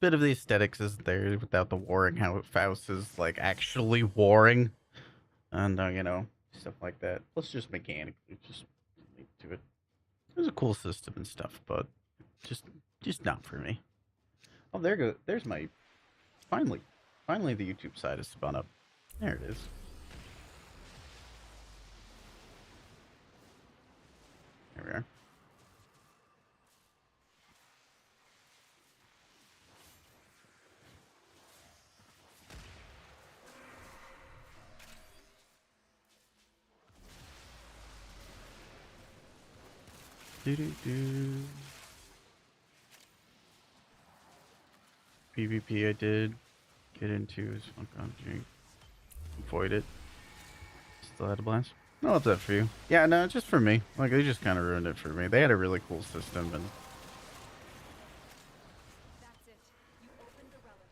bit of the aesthetics is there without the warring houses like actually warring, and you know, stuff like that. Plus, just mechanically, just to it. It was a cool system and stuff, but just just not for me. Oh, there go. There's my finally, finally the YouTube side is spun up. There it is. There we are. Do do do. PvP I did get into is fun country. Avoid it. Still had a blast. I love that for you. Yeah, no, just for me. Like they just kind of ruined it for me. They had a really cool system, and That's it. You opened the relic.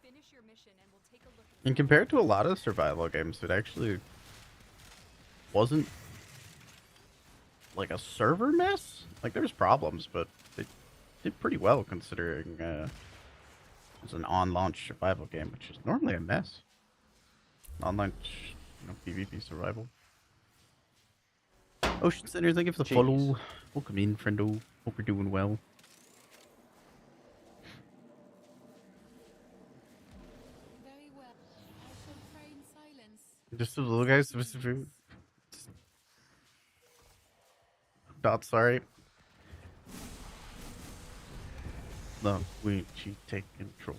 Finish your mission and we'll take a look at and compared to a lot of survival games, it actually wasn't like a server mess. Like there was problems, but they did pretty well considering it's an on-launch survival game, which is normally a mess. On-launch, you know, PvP survival. Ocean Center, thank you for the follow. Welcome in, friendo. Hope you're doing well. very well. I shall pray in silence. Just a little guys. Not sorry. No, she take control.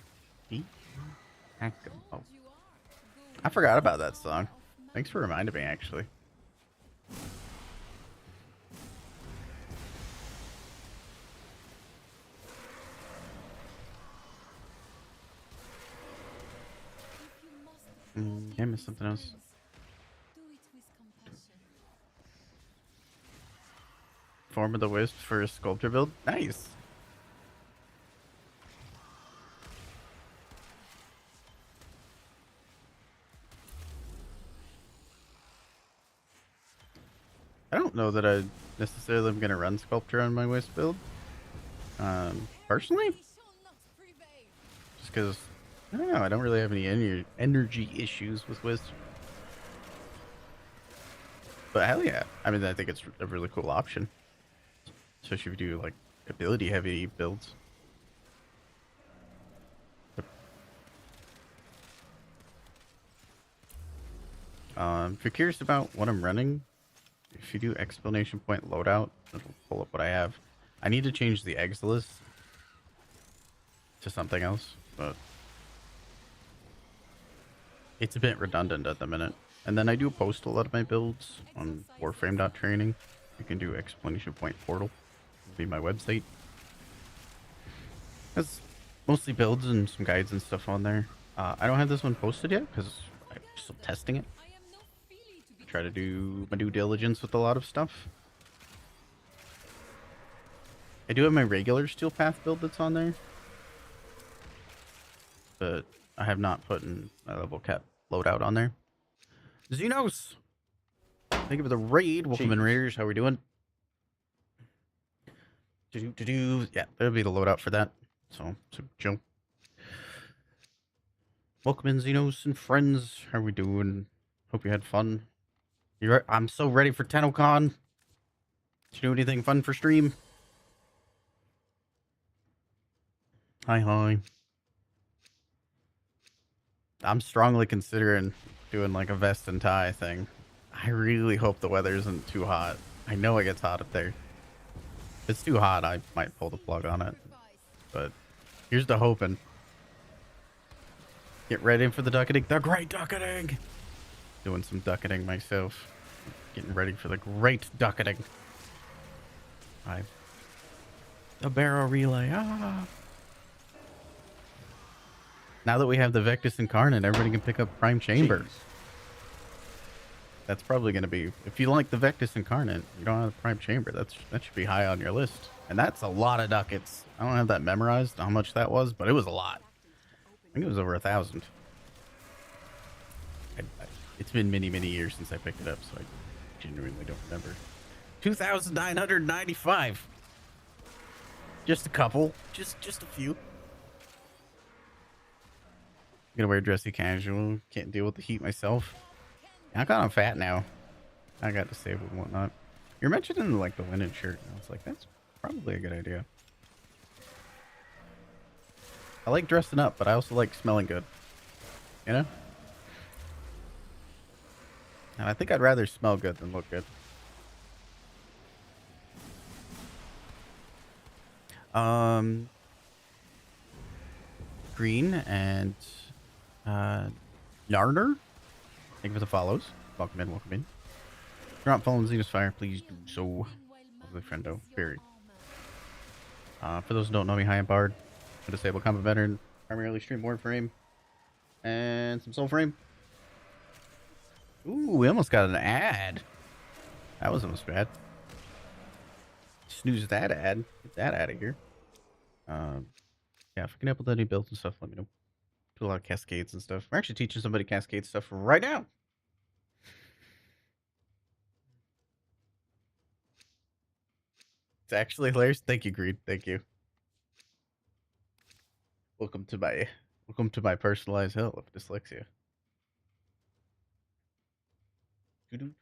Oh, I forgot about that song. Thanks for reminding me, actually. I missed something else. Do it with compassion. Form of the Wisp for a sculptor build. Nice. I don't know that I necessarily am going to run sculptor on my Wisp build. Personally, just because I don't know, I don't really have any energy issues with Wisp. But hell yeah, I mean, I think it's a really cool option, especially if you do like ability heavy builds. If you're curious about what I'm running, if you do exclamation point loadout, it'll pull up what I have. I need to change the eggs list to something else, but it's a bit redundant at the minute. And then I do post a lot of my builds on warframe.training. You can do exclamation point portal. It'll be my website. That's mostly builds and some guides and stuff on there. I don't have this one posted yet because I'm still testing it. Try to do my due diligence with a lot of stuff. I do have my regular steel path build that's on there, but I have not put in my level cap loadout on there. Xenos, thank you for the raid. Welcome in, Raiders. How are we doing? Yeah, there'll be the loadout for that. So chill. Welcome in, Xenos and friends. How are we doing? Hope you had fun. I'm so ready for TennoCon. Did you do anything fun for stream? Hi. I'm strongly considering doing like a vest and tie thing. I really hope the weather isn't too hot. I know it gets hot up there. If it's too hot, I might pull the plug on it. But here's the hoping. Get ready for the ducketing. The great ducketing! Doing some ducketing myself. Getting ready for the great ducketing. The barrel relay. Now that we have the Vectis Incarnate, everybody can pick up Prime Chamber. That's probably going to be, if you like the Vectis Incarnate, you don't have the Prime Chamber. That should be high on your list. And that's a lot of ducats. I don't have that memorized, how much that was, but it was a lot. I think it was over 1,000. It's been many years since I picked it up, so I genuinely don't remember. 2,995. Just a couple. Just a few. gonna wear dressy casual. Can't deal with the heat myself. I got on fat now. I got disabled and whatnot. You're mentioning like the linen shirt. And I was like, that's probably a good idea. I like dressing up, but I also like smelling good. You know? And I think I'd rather smell good than look good. Green and Narner. Thank you for the follows. Welcome in, welcome in. If you're not following Xenos Fire, please do so. Lovely friendo. Very. For those who don't know me, hi, I'm Bard. I'm a disabled combat veteran. Primarily stream warframe and some soulframe. Ooh, we almost got an ad. That was almost bad. Snooze that ad. Get that out of here. Yeah, if I can help with any builds and stuff, let me know. Do a lot of cascades and stuff. We're actually teaching somebody cascade stuff right now. It's actually hilarious. Thank you, Greed. Thank you. Welcome to my personalized hell of dyslexia. You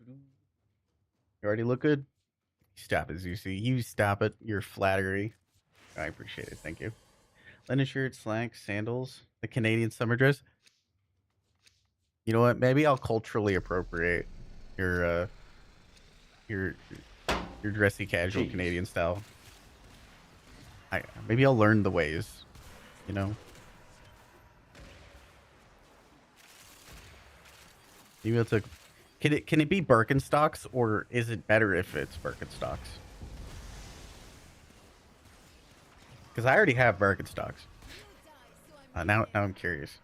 already look good. Stop it, Zusi. You stop it. Your flattery. I appreciate it. Thank you. Linen shirt, slacks, sandals, the Canadian summer dress. You know what? Maybe I'll culturally appropriate your your your dressy casual Jeez. Canadian style. Maybe I'll learn the ways. You know. Maybe it's a. Can it be Birkenstocks, or is it better if it's Birkenstocks? Because I already have Birkenstocks. Now I'm curious.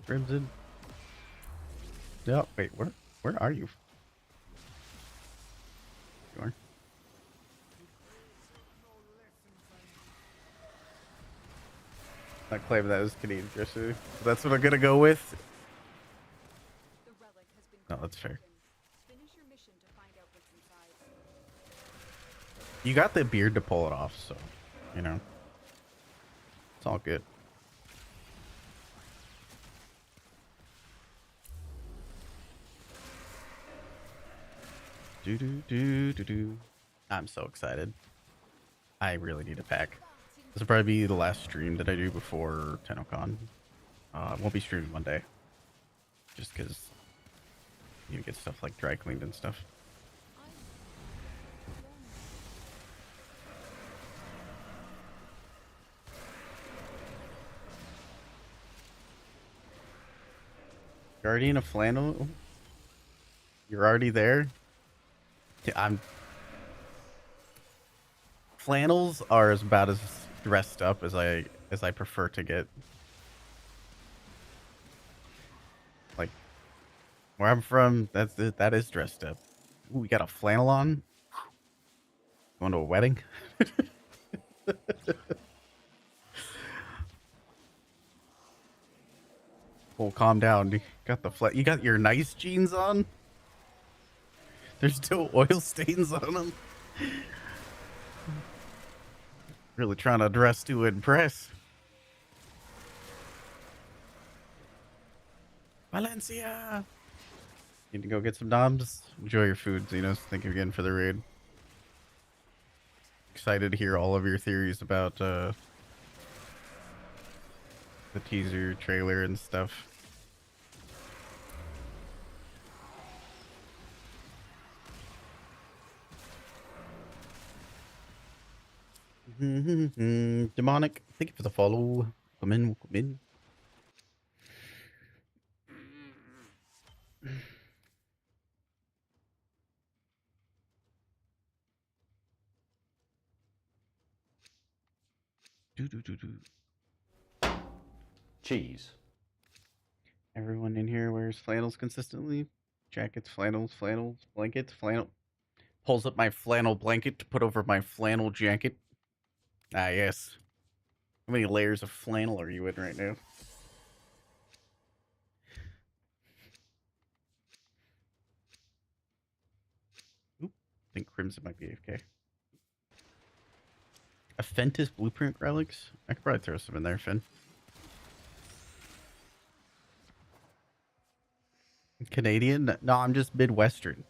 Crimson. No, wait, where are you? You are. Not claiming that as Canadian dresser. That's what I'm gonna go with. The relic has been No, that's fair. Finish your mission to find out what's inside. You got the beard to pull it off, so you know it's all good. Do. I'm so excited. I really need a pack. This will probably be the last stream that I do before TennoCon. I won't be streaming Monday. Just because you need to get stuff like dry cleaned and stuff. You're already in a flannel? You're already there? Flannels are about as dressed up as I prefer to get. Like where I'm from, that is dressed up. Ooh, we got a flannel on. Going to a wedding. Oh, calm down. You got your nice jeans on. There's still oil stains on them. Really trying to dress to impress. Valencia. Need to go get some noms. Enjoy your food, Xenos. Thank you again for the raid. Excited to hear all of your theories about the teaser trailer and stuff. Demonic, thank you for the follow. Come in, come in. Cheese. Everyone in here wears flannels consistently. Jackets, flannels, blankets, flannel. Pulls up my flannel blanket to put over my flannel jacket. Ah, yes. How many layers of flannel are you in right now? Oop, I think Crimson might be AFK. Aphentis blueprint relics? I could probably throw some in there, Finn. Canadian? No, I'm just Midwestern.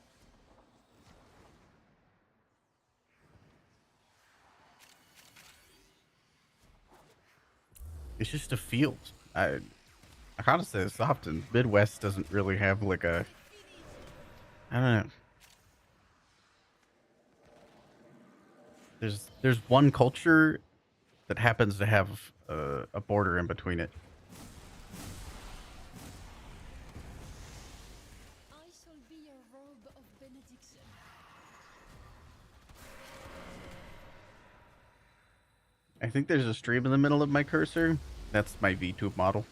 It's just a field. I gotta say this often. Midwest doesn't really have like a, I don't know. There's one culture that happens to have a border in between it. I shall be your robe of benediction. I think there's a stream in the middle of my cursor. That's my VTube model.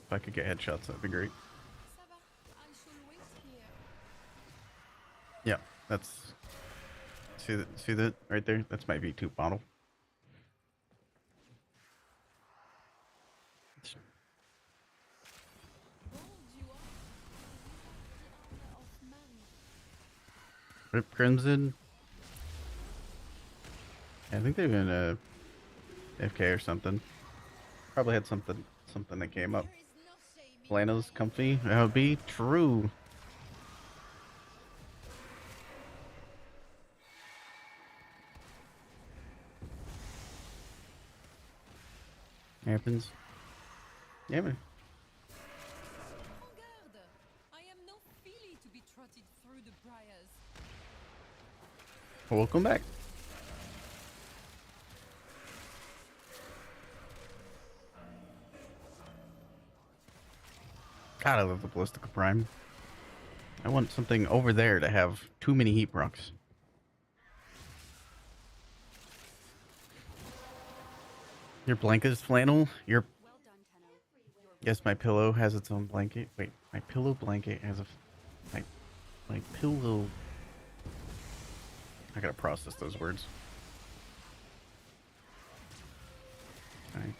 If I could get headshots, that'd be great. Ça va. I shall wait here. Yeah, that's see that right there? That's my VTube model. Bold you are. You have the armor of man. Rip Crimson. I think they've been FK or something. Probably had something that came up. There is no shame in Plano's comfy. That would be true. Happens. Yeah, man. En garde. I am no filly to be trotted through the briars. Welcome back. God, I love the Ballistica Prime. I want something over there to have too many heat procs. Your blanket is flannel. Your Well done, Tenno. Your yes, my pillow has its own blanket. Wait, my pillow blanket has a my pillow. I gotta process those words. Alright.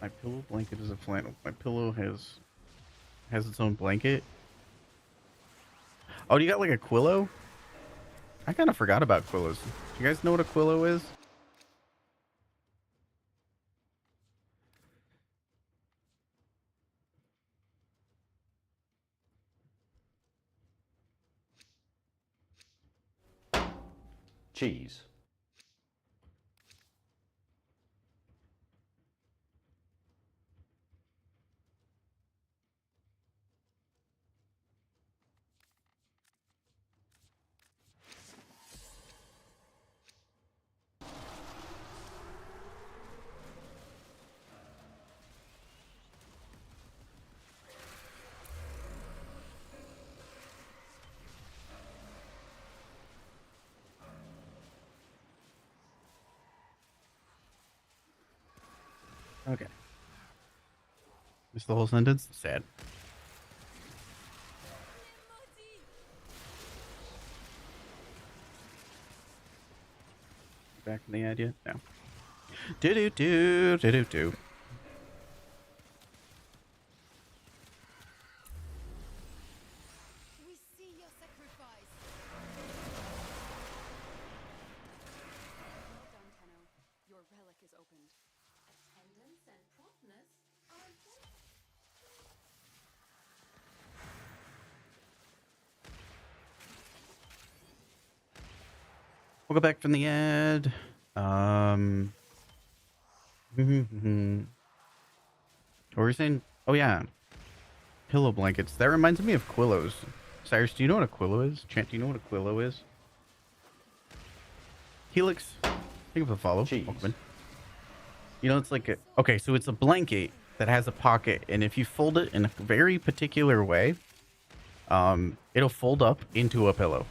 My pillow blanket is a flannel. My pillow has its own blanket. Oh, do you got like a Quillo? I kind of forgot about Quillos. Do you guys know what a Quillo is? Cheese. Okay. Missed the whole sentence? Sad. Back in the idea? No. Do do do do do do. We see your sacrifice. Well done, Tenno. Your relic is opened. Attendance and promptness are important. We'll go back from the ad. What were you saying? Oh yeah, pillow blankets. That reminds me of Quillos. Cyrus, do you know what a Quillo is? Chant, do you know what a Quillo is? Helix, think of a follow. Cheese. Welcome in. You know, it's like a, okay, so it's a blanket that has a pocket, and if you fold it in a very particular way, it'll fold up into a pillow.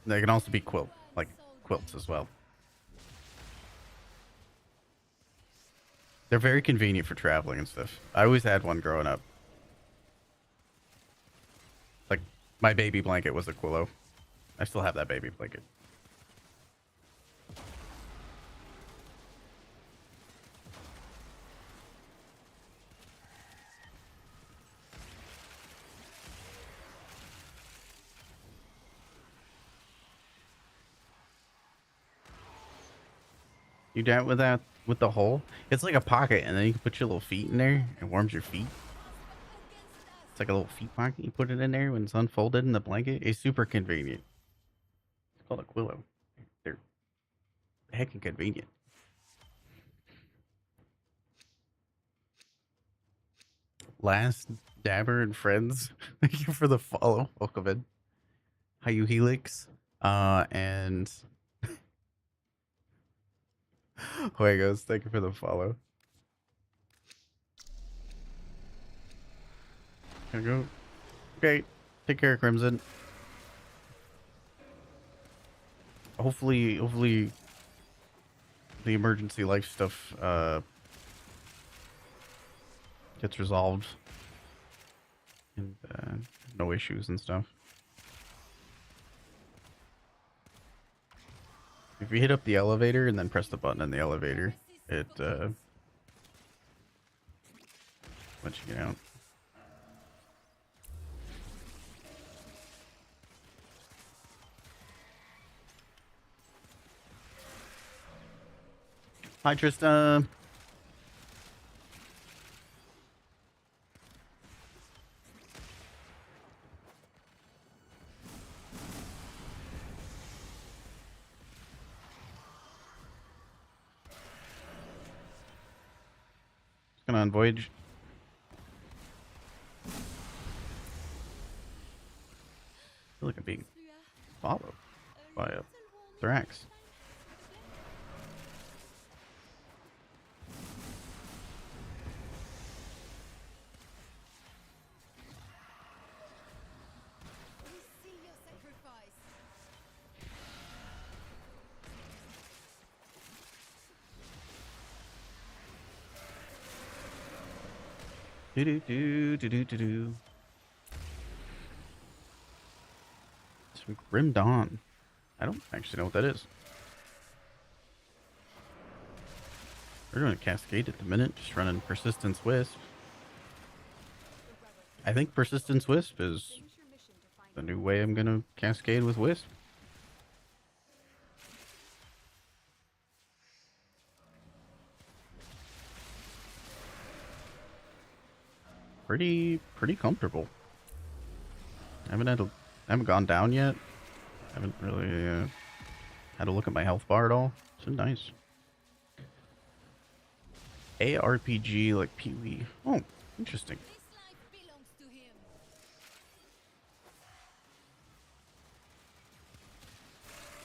They can also be quilts as well. They're very convenient for traveling and stuff. I always had one growing up. Like, my baby blanket was a Quillo. I still have that baby blanket. You down with that? With the hole? It's like a pocket, and then you can put your little feet in there. It warms your feet. It's like a little feet pocket. You put it in there when it's unfolded in the blanket. It's super convenient. It's called a Quillo. They're heckin' convenient. Last Dabber and friends. Thank you for the follow. Welcome in. How you Helix? And Juegos, thank you for the follow. Can I go? Okay. Take care, Crimson. Hopefully the emergency life stuff gets resolved and no issues and stuff. If you hit up the elevator and then press the button in the elevator, it lets you get out. Hi, Trista. What's going on, Voyage? I feel like I'm being followed by a Thrax. Do do do do do do do. Some Grim Dawn. I don't actually know what that is. We're doing a Cascade at the minute, just running Persistence Wisp. I think Persistence Wisp is the new way I'm gonna Cascade with Wisp. Pretty comfortable. I haven't gone down yet. I haven't really had a look at my health bar at all. It's been nice. ARPG like Pee-wee. Oh, interesting.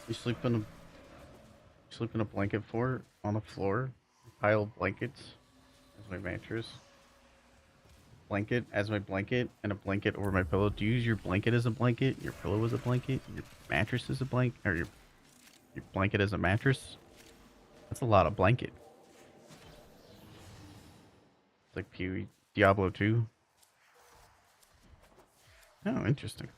You sleep in a blanket fort on the floor. Pile blankets as my mattress. Blanket as my blanket and a blanket over my pillow. Do you use your blanket as a blanket? Your pillow as a blanket? Your mattress as a blanket? Or your blanket as a mattress? That's a lot of blanket. It's like Pee-wee. Diablo 2. Oh, interesting.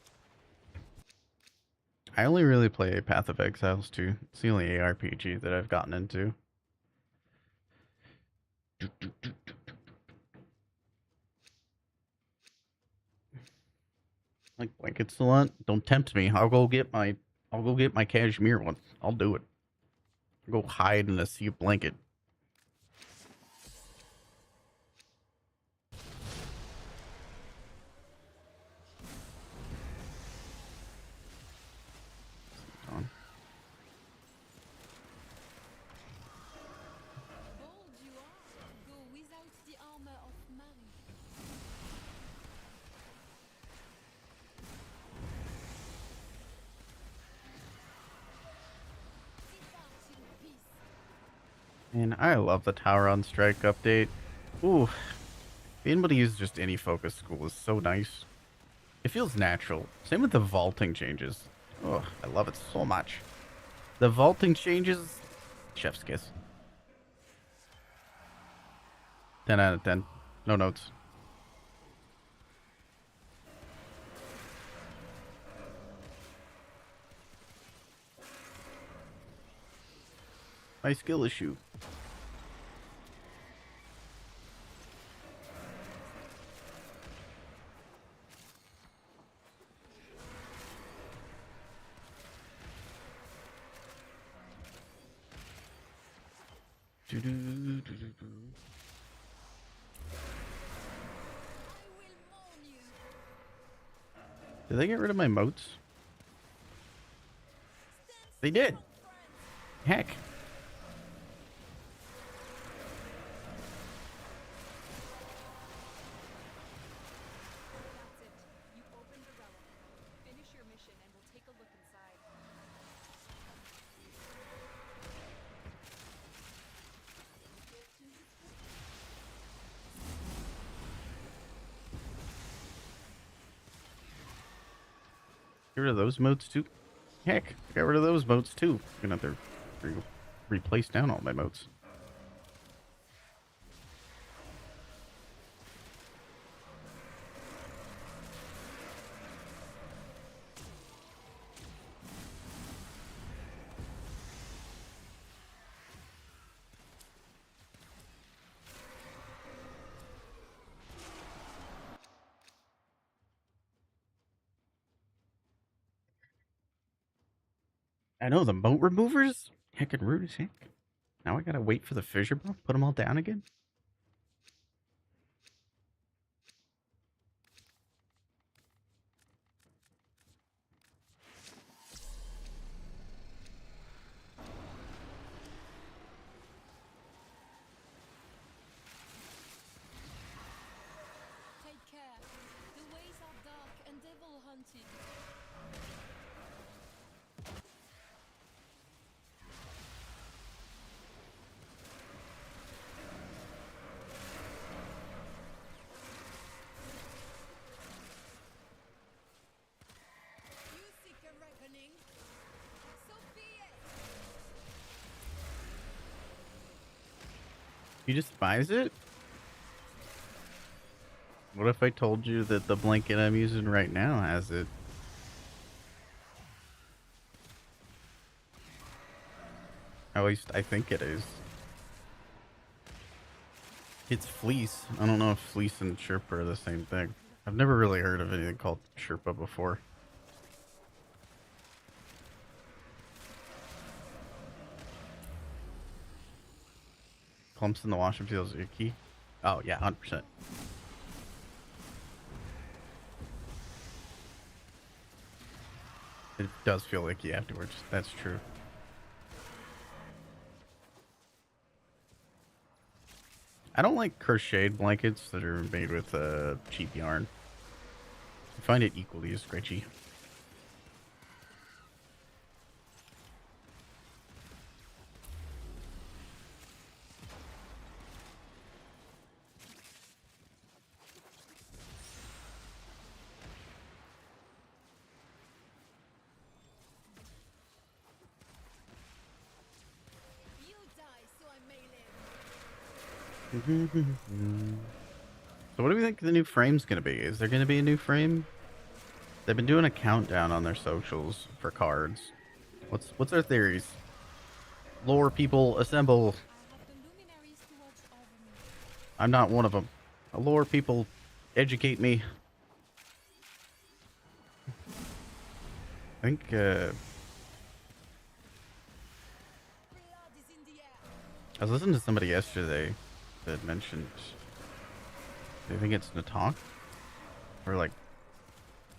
I only really play Path of Exiles 2. It's the only ARPG that I've gotten into. Like blankets a lot. Don't tempt me. I'll go get my cashmere one. I'll do it. I'll go hide in a sea of blanket. And I love the Tower on Strike update. Ooh, being able to use just any focus school is so nice. It feels natural. Same with the vaulting changes. Oh, I love it so much. The vaulting changes, chef's kiss. 10 out of 10. No notes. My skill issue. Do-do-do-do-do. I will mourn you. Did they get rid of my moats? They did. Heck. That's it. You opened the relic. Finish your mission and we'll take a look inside. Get rid of those moats too. Heck, I got rid of those moats too. I'm gonna have to replace down all my moats. I know the moat removers. Heckin' rude as heck. Now I gotta wait for the fissure buff. Put them all down again. Take care. The ways are dark and devil hunted. You seek a reckoning. So be it. You despise it? What if I told you that the blanket I'm using right now has it? At least I think it is. It's fleece. I don't know if fleece and Sherpa are the same thing. I've never really heard of anything called Sherpa before. Clumps in the washer feels icky. Oh yeah, 100%. It does feel icky afterwards. That's true. I don't like crocheted blankets that are made with cheap yarn. I find it equally as scratchy. You die so I may live. So what do we think the new frame's gonna be? Is there gonna be a new frame? They've been doing a countdown on their socials for cards. What's their theories? Lore people assemble. I have the luminaries to watch over me. I'm not one of them. Lore people educate me. I think Blood is in the air. I was listening to somebody yesterday that mentioned they think it's Natak, or like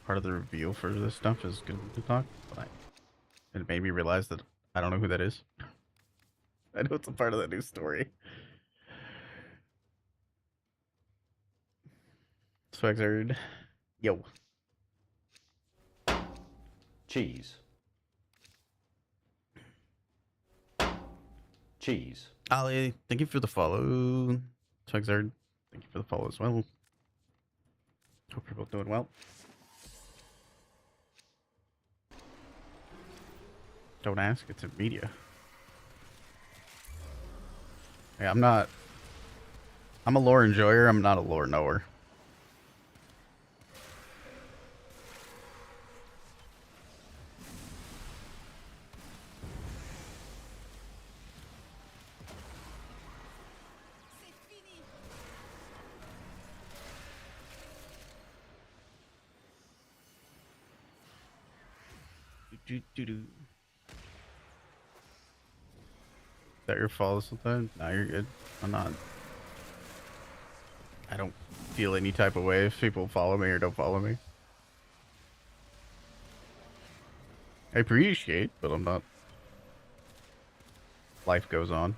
part of the reveal for this stuff is gonna be Natak, but it made me realize that I don't know who that is. I know it's a part of the new story. Swagzard, yo. Cheese. Cheese. Ali, thank you for the follow. Swagzard, thank you for the follow as well. Hope you're both doing well. Don't ask, it's in media. Hey, I'm a lore enjoyer, I'm not a lore knower. C'est fini. that your fault sometimes? No, you're good. I'm not. I don't feel any type of way if people follow me or don't follow me. I appreciate, but I'm not. Life goes on.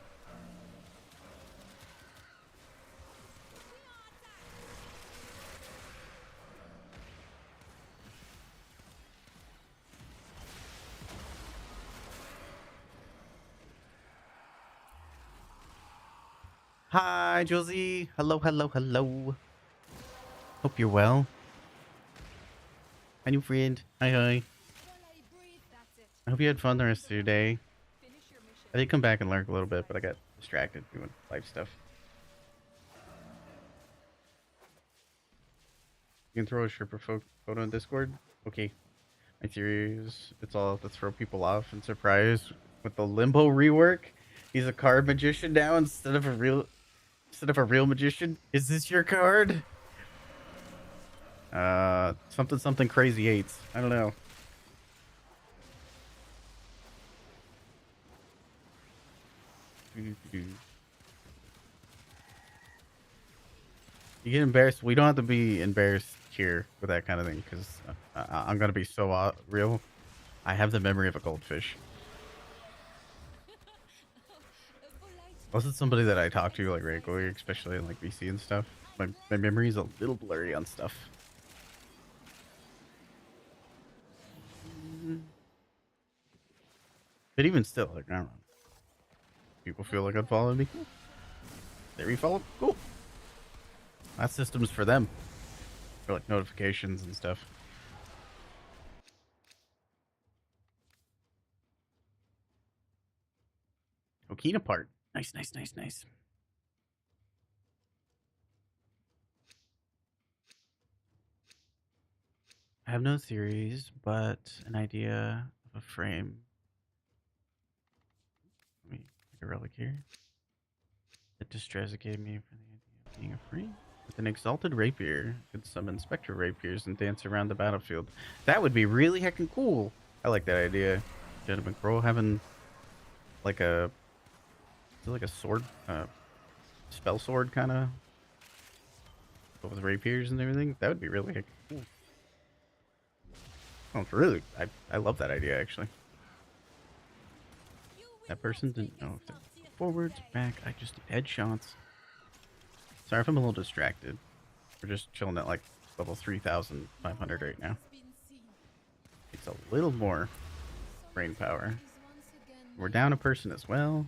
Hi, Josie. Hello, hello, hello. Hope you're well. Hi, new friend. Hi, hi. I hope you had fun the rest of your day. I did come back and lurk a little bit, but I got distracted doing life stuff. You can throw a stripper photo in Discord? Okay. My theory is it's all to throw people off and surprise with the Limbo rework. He's a card magician now instead of a real magician. Is this your card? Something crazy hates. I don't know. You get embarrassed. We don't have to be embarrassed here with that kind of thing because I'm gonna be so real. I have the memory of a goldfish. Unless it's somebody that I talk to like regularly, especially in like VC and stuff. My memory is a little blurry on stuff. But even still, like I don't know. People feel like unfollowing me. Cool. They refollow. Cool. That system's for them. For like notifications and stuff. Okina part. Nice, nice, nice, nice. I have no theories, but an idea of a frame. Let me take a relic here. That distress gave me for the idea of being a frame. With an exalted rapier, could summon spectre rapiers and dance around the battlefield. That would be really heckin' cool. I like that idea. Gentleman Crow having like a, is it like a sword, spell sword kind of, with rapiers and everything. That would be really heckin' cool. Oh, it's really, I love that idea actually. That person didn't know if they're forwards, back. I just need headshots. Sorry if I'm a little distracted. We're just chilling at like level 3,500 right now. It's a little more brain power. We're down a person as well.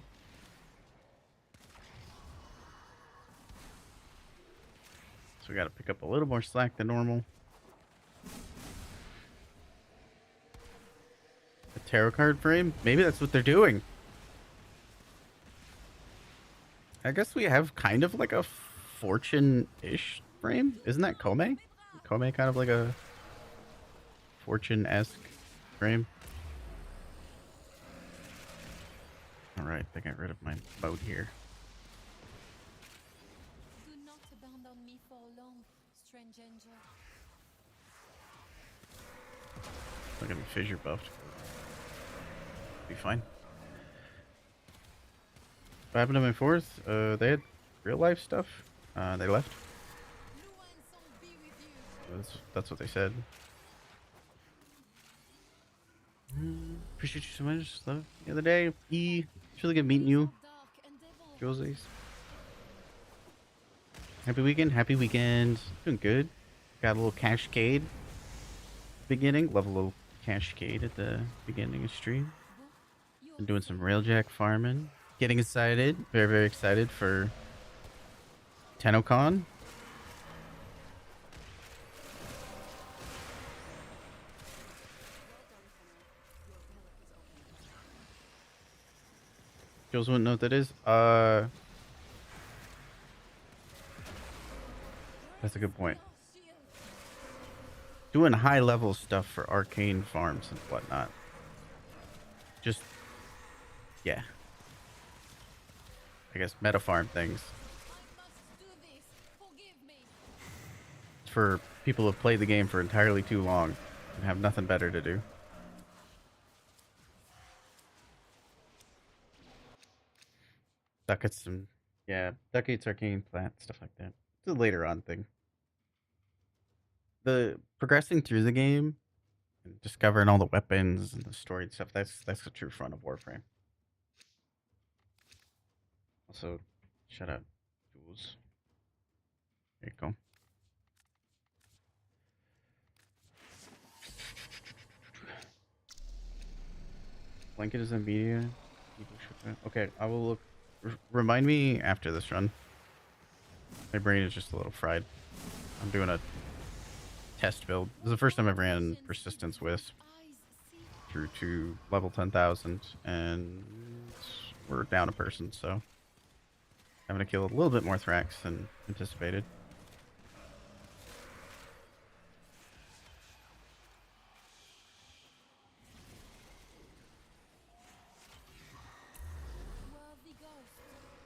So we gotta pick up a little more slack than normal. A tarot card frame? Maybe that's what they're doing. I guess we have kind of like a fortune-ish frame. Isn't that Kome? Kome kind of like a fortune-esque frame. Alright, they got rid of my boat here. Do not abandon me for long, strange angel. Look at me fissure buffed. Be fine. What happened to my fourth? They had real life stuff. They left. That's what they said. Appreciate you so much. Love the other day. It's really good meeting you, Josie's. Happy weekend. Happy weekend. Doing good. Got a little Cascade beginning. Love a little Cascade at the beginning of stream. Been doing some railjack farming. Getting excited. Very, very excited for TennoCon. Jules wouldn't know what that is. That's a good point. Doing high level stuff for arcane farms and whatnot. Just, yeah. I guess meta farm things. It's for people who have played the game for entirely too long and have nothing better to do. Ducats and yeah, Ducats, Arcane Plant, stuff like that. It's a later on thing. The progressing through the game and discovering all the weapons and the story and stuff, that's the true fun of Warframe. Also, shut up, Jules. There you go. Blanket is a media. Okay, I will look. Remind me after this run. My brain is just a little fried. I'm doing a test build. This is the first time I've ran Persistence Wisp through to level 10,000, and we're down a person, so I'm gonna kill a little bit more Thrax than anticipated. Worthy ghost,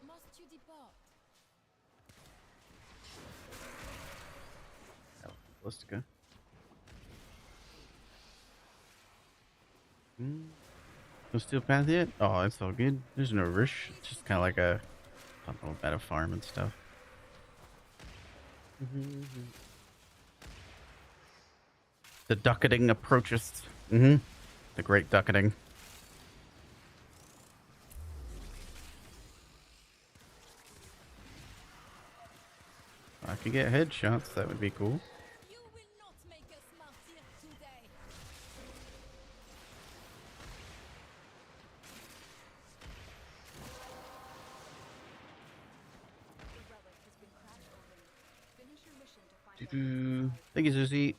must you depart? Ballistica. No steel path yet? Oh, it's all good. There's no rush. It's just kind of like a little meta farm and stuff. The ducketing approaches. The great ducketing. I could get headshots. That would be cool. You will not make us martyr today. The relic has been cracked open. Finish your mission to find out what's inside. Thank you, Susie.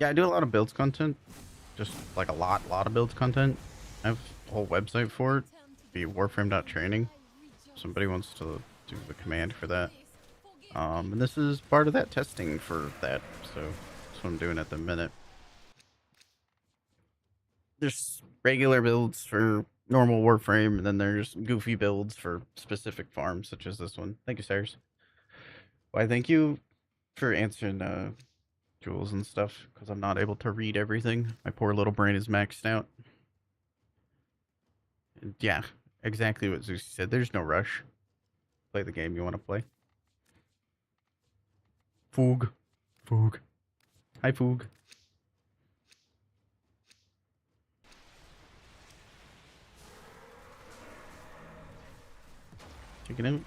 Yeah, I do a lot of builds content. Just like a lot of builds content. I have a whole website for it. Be warframe.training. Somebody wants to do the command for that. And this is part of that testing for that. So that's what I'm doing at the minute. There's regular builds for normal Warframe, and then there's goofy builds for specific farms, such as this one. Thank you, Cyrus. Why, thank you for answering Jules and stuff, because I'm not able to read everything. My poor little brain is maxed out. And yeah, exactly what Zeus said. There's no rush. Play the game you want to play. Foog. Foog. Hi, Foog. Check it out.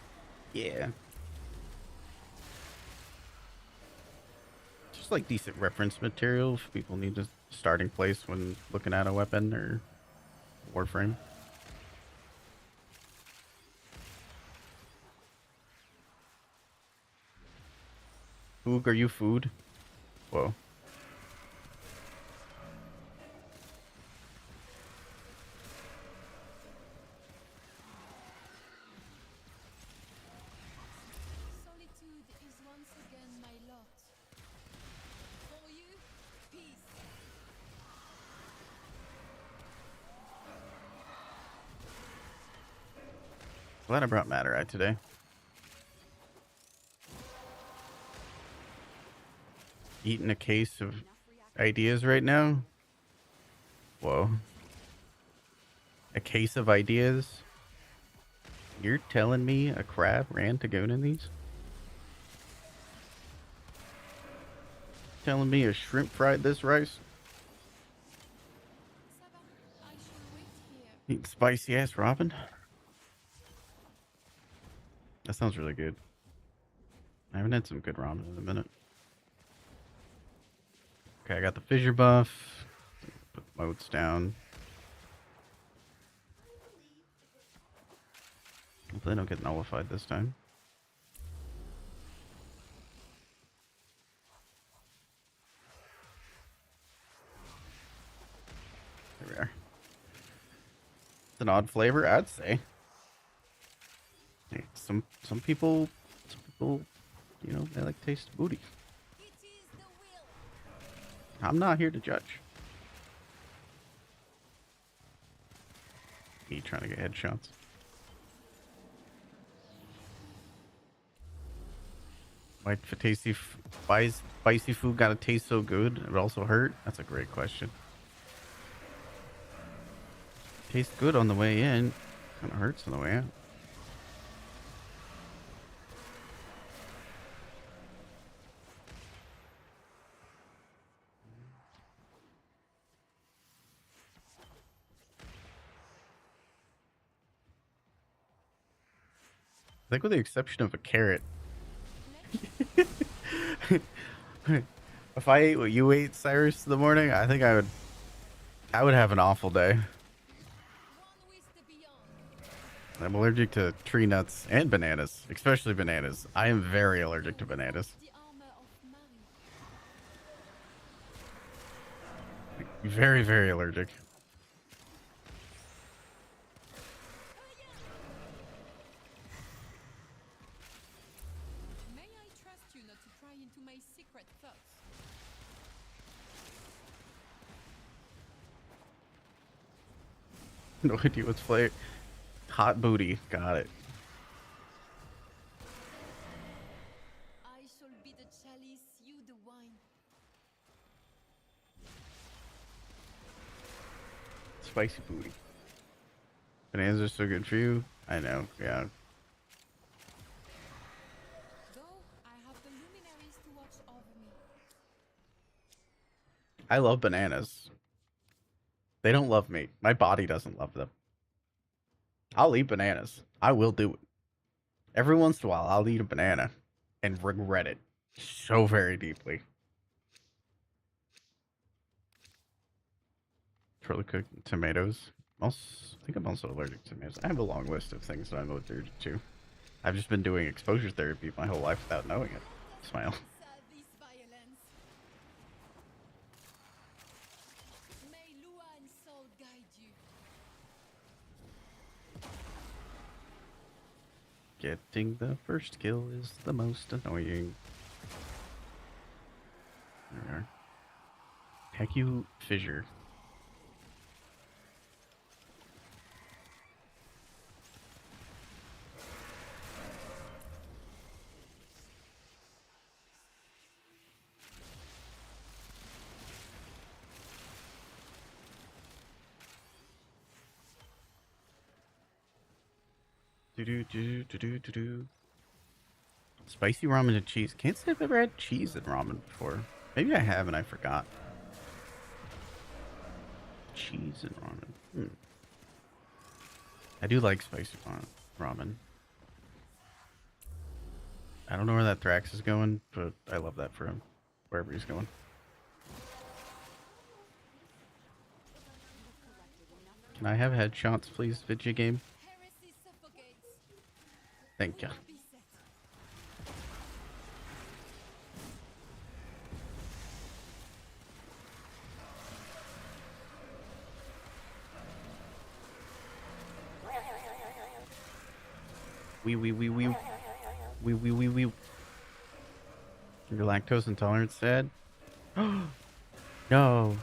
Yeah. Just like decent reference material if people need a starting place when looking at a weapon or Warframe. Foog, are you food? Whoa. Solitude is once again my lot. For you, peace. Glad I brought Matterite today. Eating a case of ideas right now? Whoa. A case of ideas? You're telling me a crab ran to go in these? Telling me a shrimp fried this rice? Saba, I shall wait here. Eating spicy ass Robin? That sounds really good. I haven't had some good ramen in a minute. Okay, I got the fissure buff. Put the motes down. Hopefully they don't get nullified this time. There we are. It's an odd flavor, I'd say. Hey, some people, you know, they like to taste booty. It is the will. I'm not here to judge. Me trying to get headshots. Why spicy food gotta taste so good? It would also hurt? That's a great question. Tastes good on the way in. Kind of hurts on the way out. I think with the exception of a carrot. If I ate what you ate, Cyrus, in the morning, I think I would have an awful day. One with the beyond. I'm allergic to tree nuts and bananas, especially bananas. I am very allergic to bananas. The armor of Mari. Very, very allergic. May I trust you not to pry into my secret thoughts? No idea what's flavor. Hot booty. Got it. I shall be the chalice, you the wine. Spicy booty. Bananas are so good for you. I know. Yeah. Though I have the luminaries to watch over me. I love bananas. They don't love me. My body doesn't love them. I'll eat bananas. I will do it. Every once in a while, I'll eat a banana and regret it so very deeply. Truly cooked tomatoes. I think I'm also allergic to tomatoes. I have a long list of things that I'm allergic to. I've just been doing exposure therapy my whole life without knowing it. Smile. Solve this violence. May Lua and Soul guide you. Getting the first kill is the most annoying. There we are. Heck you, fissure. Do. Spicy ramen and cheese. Can't say I've ever had cheese in ramen before. Maybe I have and I forgot. Cheese and ramen. I do like spicy ramen. I don't know where that Thrax is going, but I love that for him. Wherever he's going. Can I have headshots, please, video game? Heresy suffocates. Thank you. Be set. Wee. Your lactose intolerance sad? No.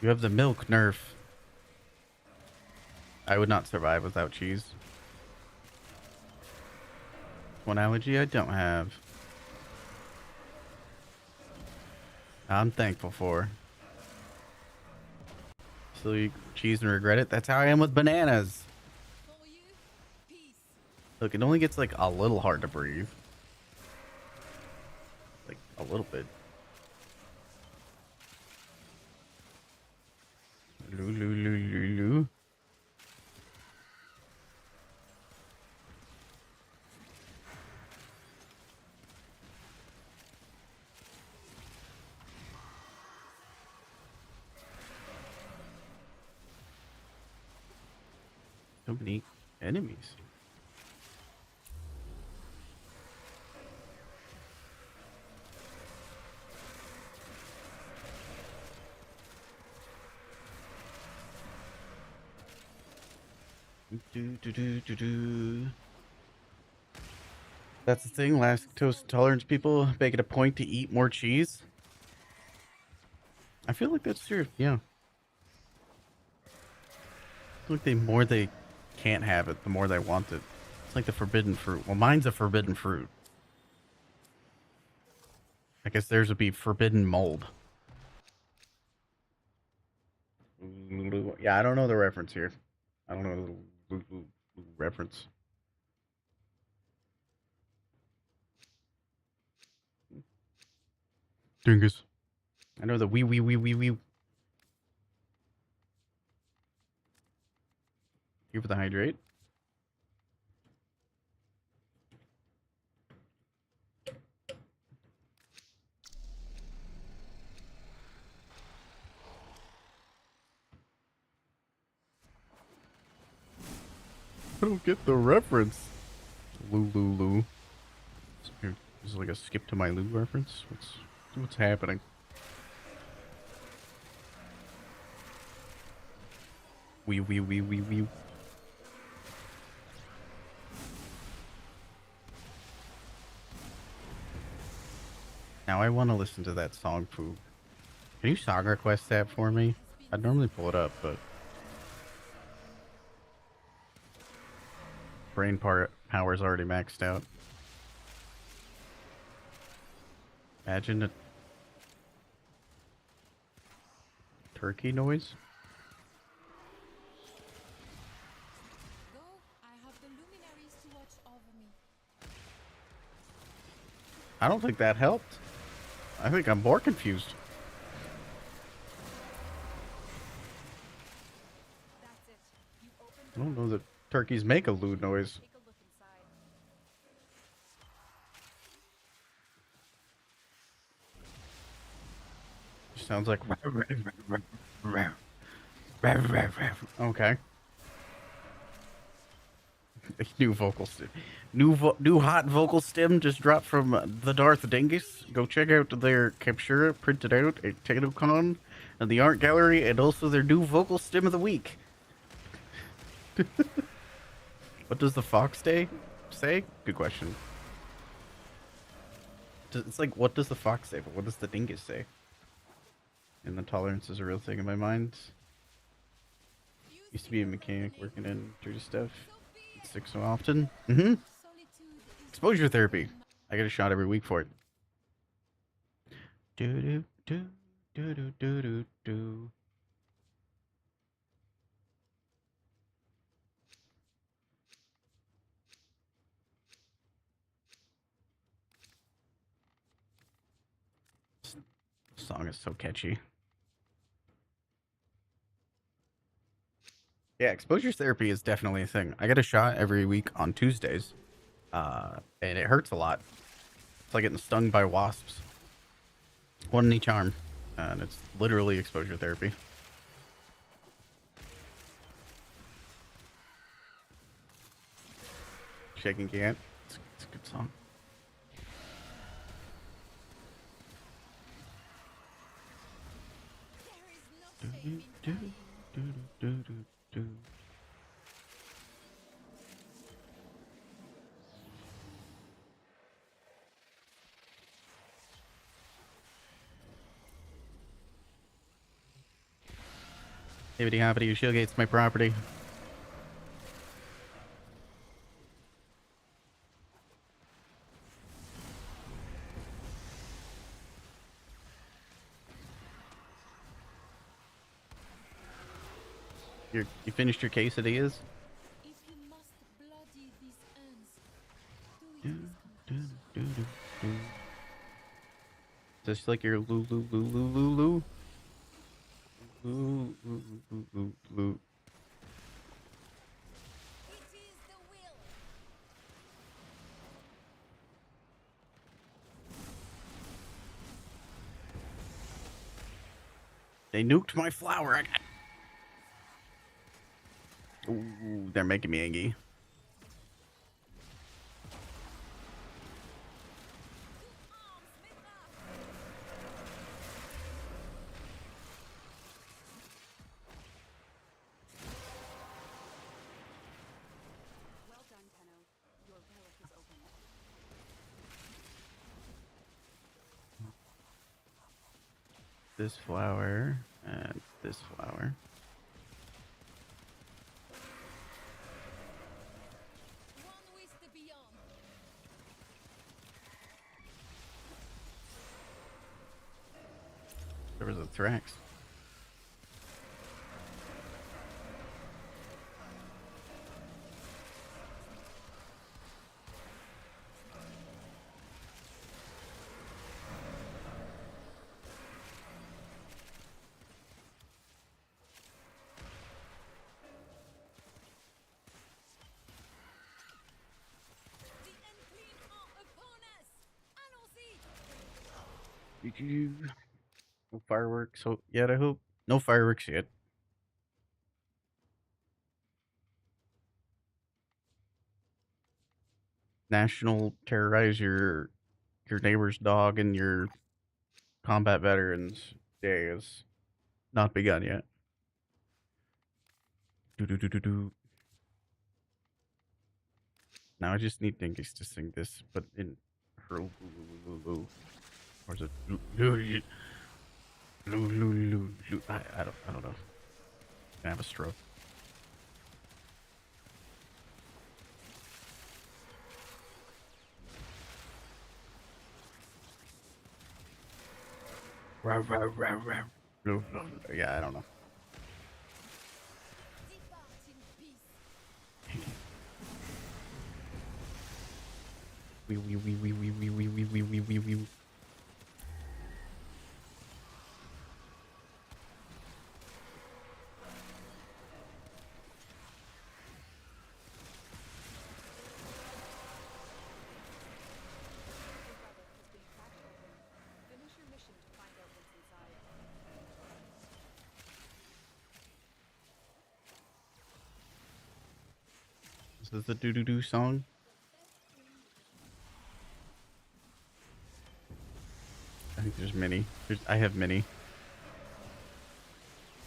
You have the milk nerf. I would not survive without cheese. One allergy I don't have. I'm thankful for. Still eat cheese and regret it? That's how I am with bananas. For you, peace. Look, it only gets like a little hard to breathe. Like a little bit. Loo. So many enemies. Do. That's the thing. Lactose intolerance people make it a point to eat more cheese. I feel like that's true. Yeah. I feel like the more they can't have it, the more they want it. It's like the forbidden fruit. Well, mine's a forbidden fruit. I guess theirs would be forbidden mold. Yeah, I don't know the reference here. I don't know the reference. Dingus. I know the wee. Here for the hydrate. I don't get the reference. Lou. Here, this is like a skip to my Lou reference. What's happening? Wee. Now I want to listen to that song, Pooh. Can you song request that for me? I'd normally pull it up, but brain power's already maxed out. Imagine a turkey noise. Go, I have the luminaries to watch over me. I don't think that helped. I think I'm more confused. That's it. You opened I don't know that turkeys make a lewd noise. Take a look inside. It sounds like okay. New vocal stem. New hot vocal stem just dropped from the Darth Dingus. Go check out their captura printed out at TatoCon and the art gallery, and also their new vocal stem of the week. What does the fox day say? Good question. It's like, what does the fox say, but what does the dingus say? And the tolerance is a real thing in my mind. Used to be a mechanic working in dirty stuff. It's sick so often. Solitude is Exposure therapy. I get a shot every week for it. Do do do do do do do do. This song is so catchy. Yeah, exposure therapy is definitely a thing. I get a shot every week on Tuesdays, and it hurts a lot. It's like getting stung by wasps. One in each arm, and it's literally exposure therapy. Shaking Can. It's a good song. there is no shame Do, in do, dying. do, do, do, do. Hibbity hoppity, Shieldgate's my property. You finished your quesadillas? If you must bloody these ends, Do, do it do, with compassion. do, do, do. Just like your Lou. Lou. It is the will. They nuked my flower. Ooh, they're making me angry. Well done, Tenno. Your relic is open. This flower and this flower. One with the beyond. Thrax. No fireworks yet, I hope. No fireworks yet. National Terrorize your neighbor's dog and your combat veterans day has not begun yet. Do do do do do. Now I just need Dingus to sing this, but in her or is it I don't know. I have a stroke. Yeah, I don't know. Wee. Finish your mission to find out what's inside. This is the doo song. I think there's many. I have many.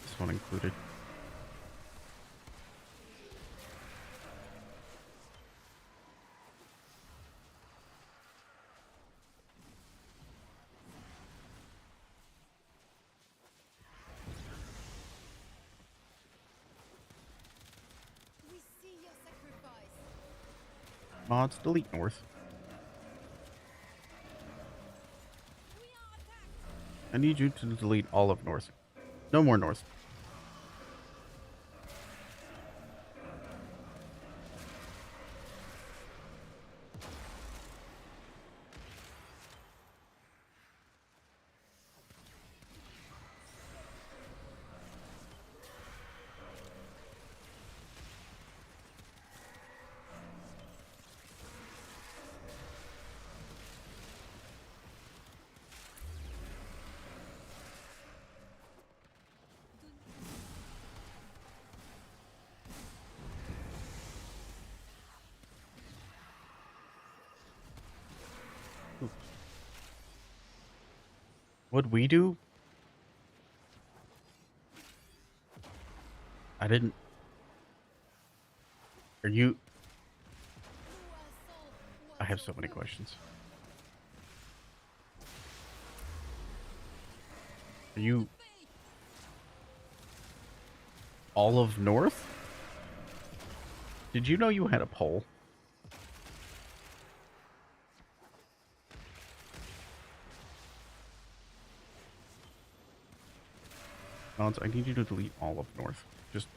This one included. We see your sacrifice. Mods delete north. We are attacked. I need you to delete all of north. No more north. What'd we do? I didn't. Are you? I have so many questions. Are you all of north? Did you know you had a pole? Mods, I need you to delete all of north. Just,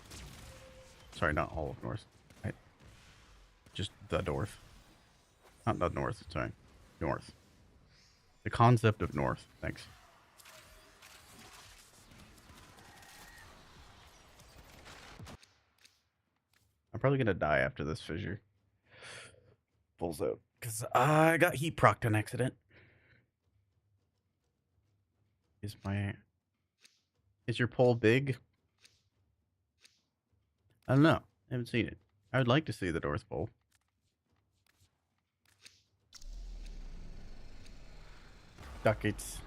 sorry, not all of north. Just the north. Not the north, sorry. North. The concept of north. Thanks. I'm probably gonna die after this fissure pulls out. Because I got heat procced on accident. Is your pole big? I don't know. I haven't seen it. I would like to see the North Pole. Ducats.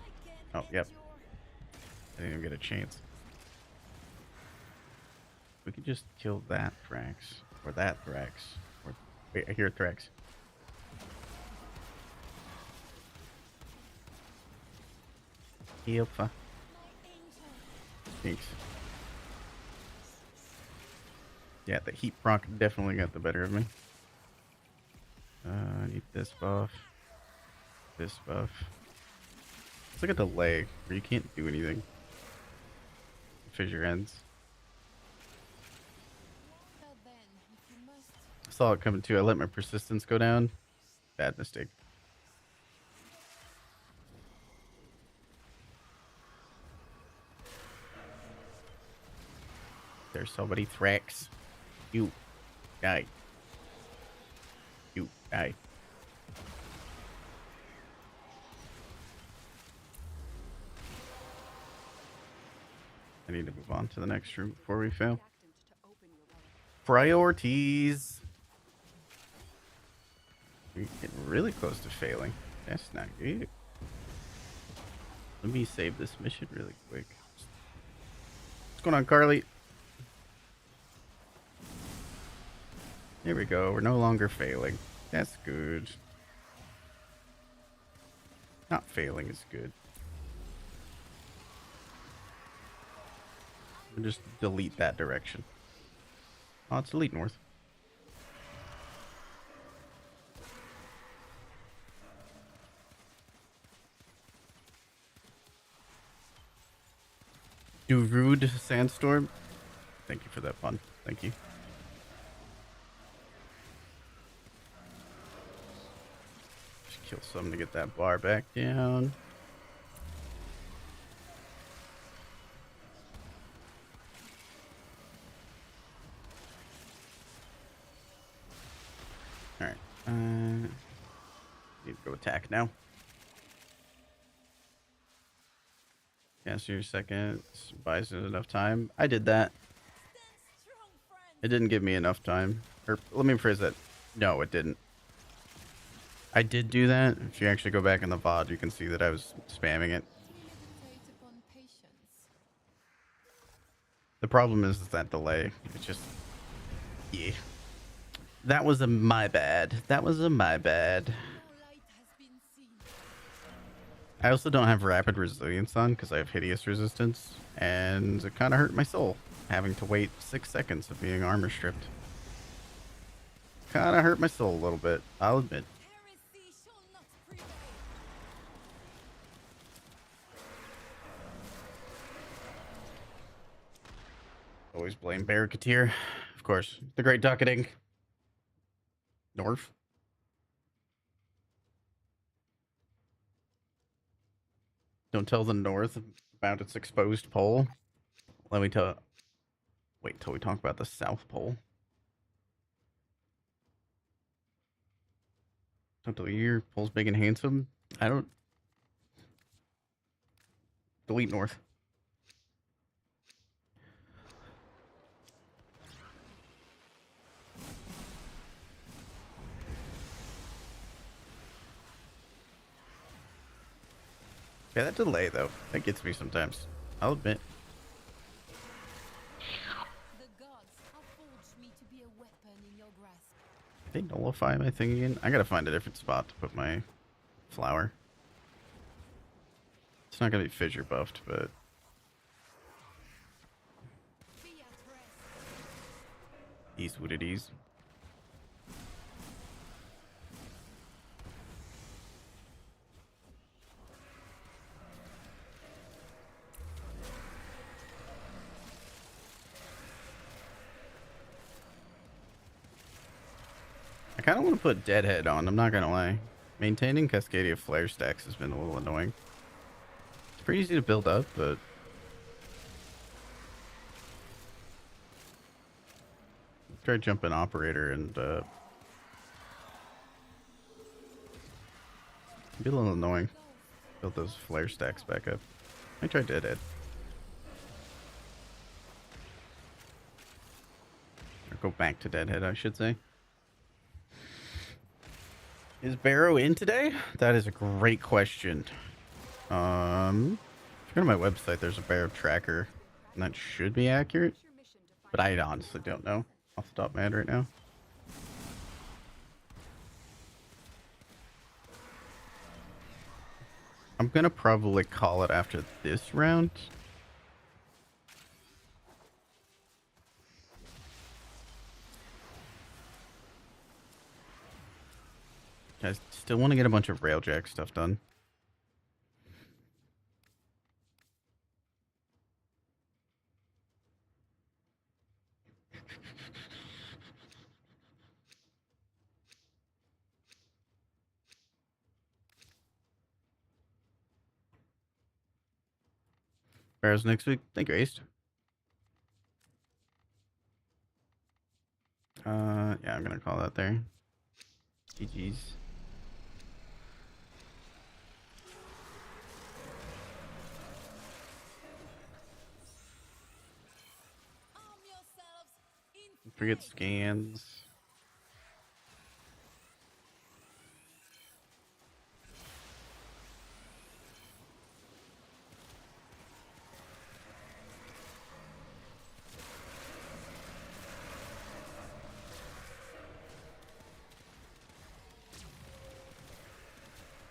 Oh, yep. I didn't even get a chance. We could just kill that Thrax. Or that Thrax. Or wait, I hear Thrax. Yelpa. Thanks. Yeah, the heat proc definitely got the better of me. I need this buff. This buff. It's like a delay where you can't do anything. fissure ends. Well then, if you must. I saw it coming too. I let my persistence go down. Bad mistake. There's somebody Thrax. You. Die. You. Die. I need to move on to the next room before we fail. Reactant to open your relic. Priorities. We're getting really close to failing. That's not good. Let me save this mission really quick. What's going on, Carly? There we go. We're no longer failing. That's good. Not failing is good. We'll just delete that direction. Oh, it's delete north. Do rude sandstorm. Thank you for that fun. Thank you. Just kill some to get that bar back down. All right. Need to go attack now. Cancel your seconds. Buys it enough time. I did that. It didn't give me enough time. Or let me rephrase that. No, it didn't. I did do that. If you actually go back in the VOD, you can see that I was spamming it. Meditate upon patience. The problem is that delay. It's just... Yeah. That was a my bad. That was a my bad. No light has been seen. I also don't have rapid resilience on because I have hideous resistance. And it kind of hurt my soul. Having to wait 6 seconds of being armor stripped. Kind of hurt my soul a little bit. I'll admit. Heresy shall not prevail. Always blame Barricadier. Of course. The Great Ducketing. North. Don't tell the North about its exposed pole. Let me tell... Wait till we talk about the South Pole. Don't delete your pole's big and handsome. I don't... Delete North. Yeah, that delay, though. That gets me sometimes. I'll admit. The gods have forged me to be a weapon in your grasp. They nullify my thing again? I gotta find a different spot to put my flower. It's not gonna be fissure buffed, but... Be at rest. Ease what it is. I kind of want to put Deadhead on, I'm not gonna lie. Maintaining Cascadia flare stacks has been a little annoying. It's pretty easy to build up, but... Try jumping Operator and, be a little annoying. Build those flare stacks back up. I tried Deadhead. Or go back to Deadhead, I should say. Is Barrow in today? That is a great question. If you go to my website, there's a Barrow tracker, and that should be accurate. But I honestly don't know off the top of my head right now. I'm gonna probably call it after this round. I still want to get a bunch of Railjack stuff done. Whereas next week, thank you, Ace. Yeah, I'm gonna call that there. GG's. Arm yourselves in Forget faith. scans.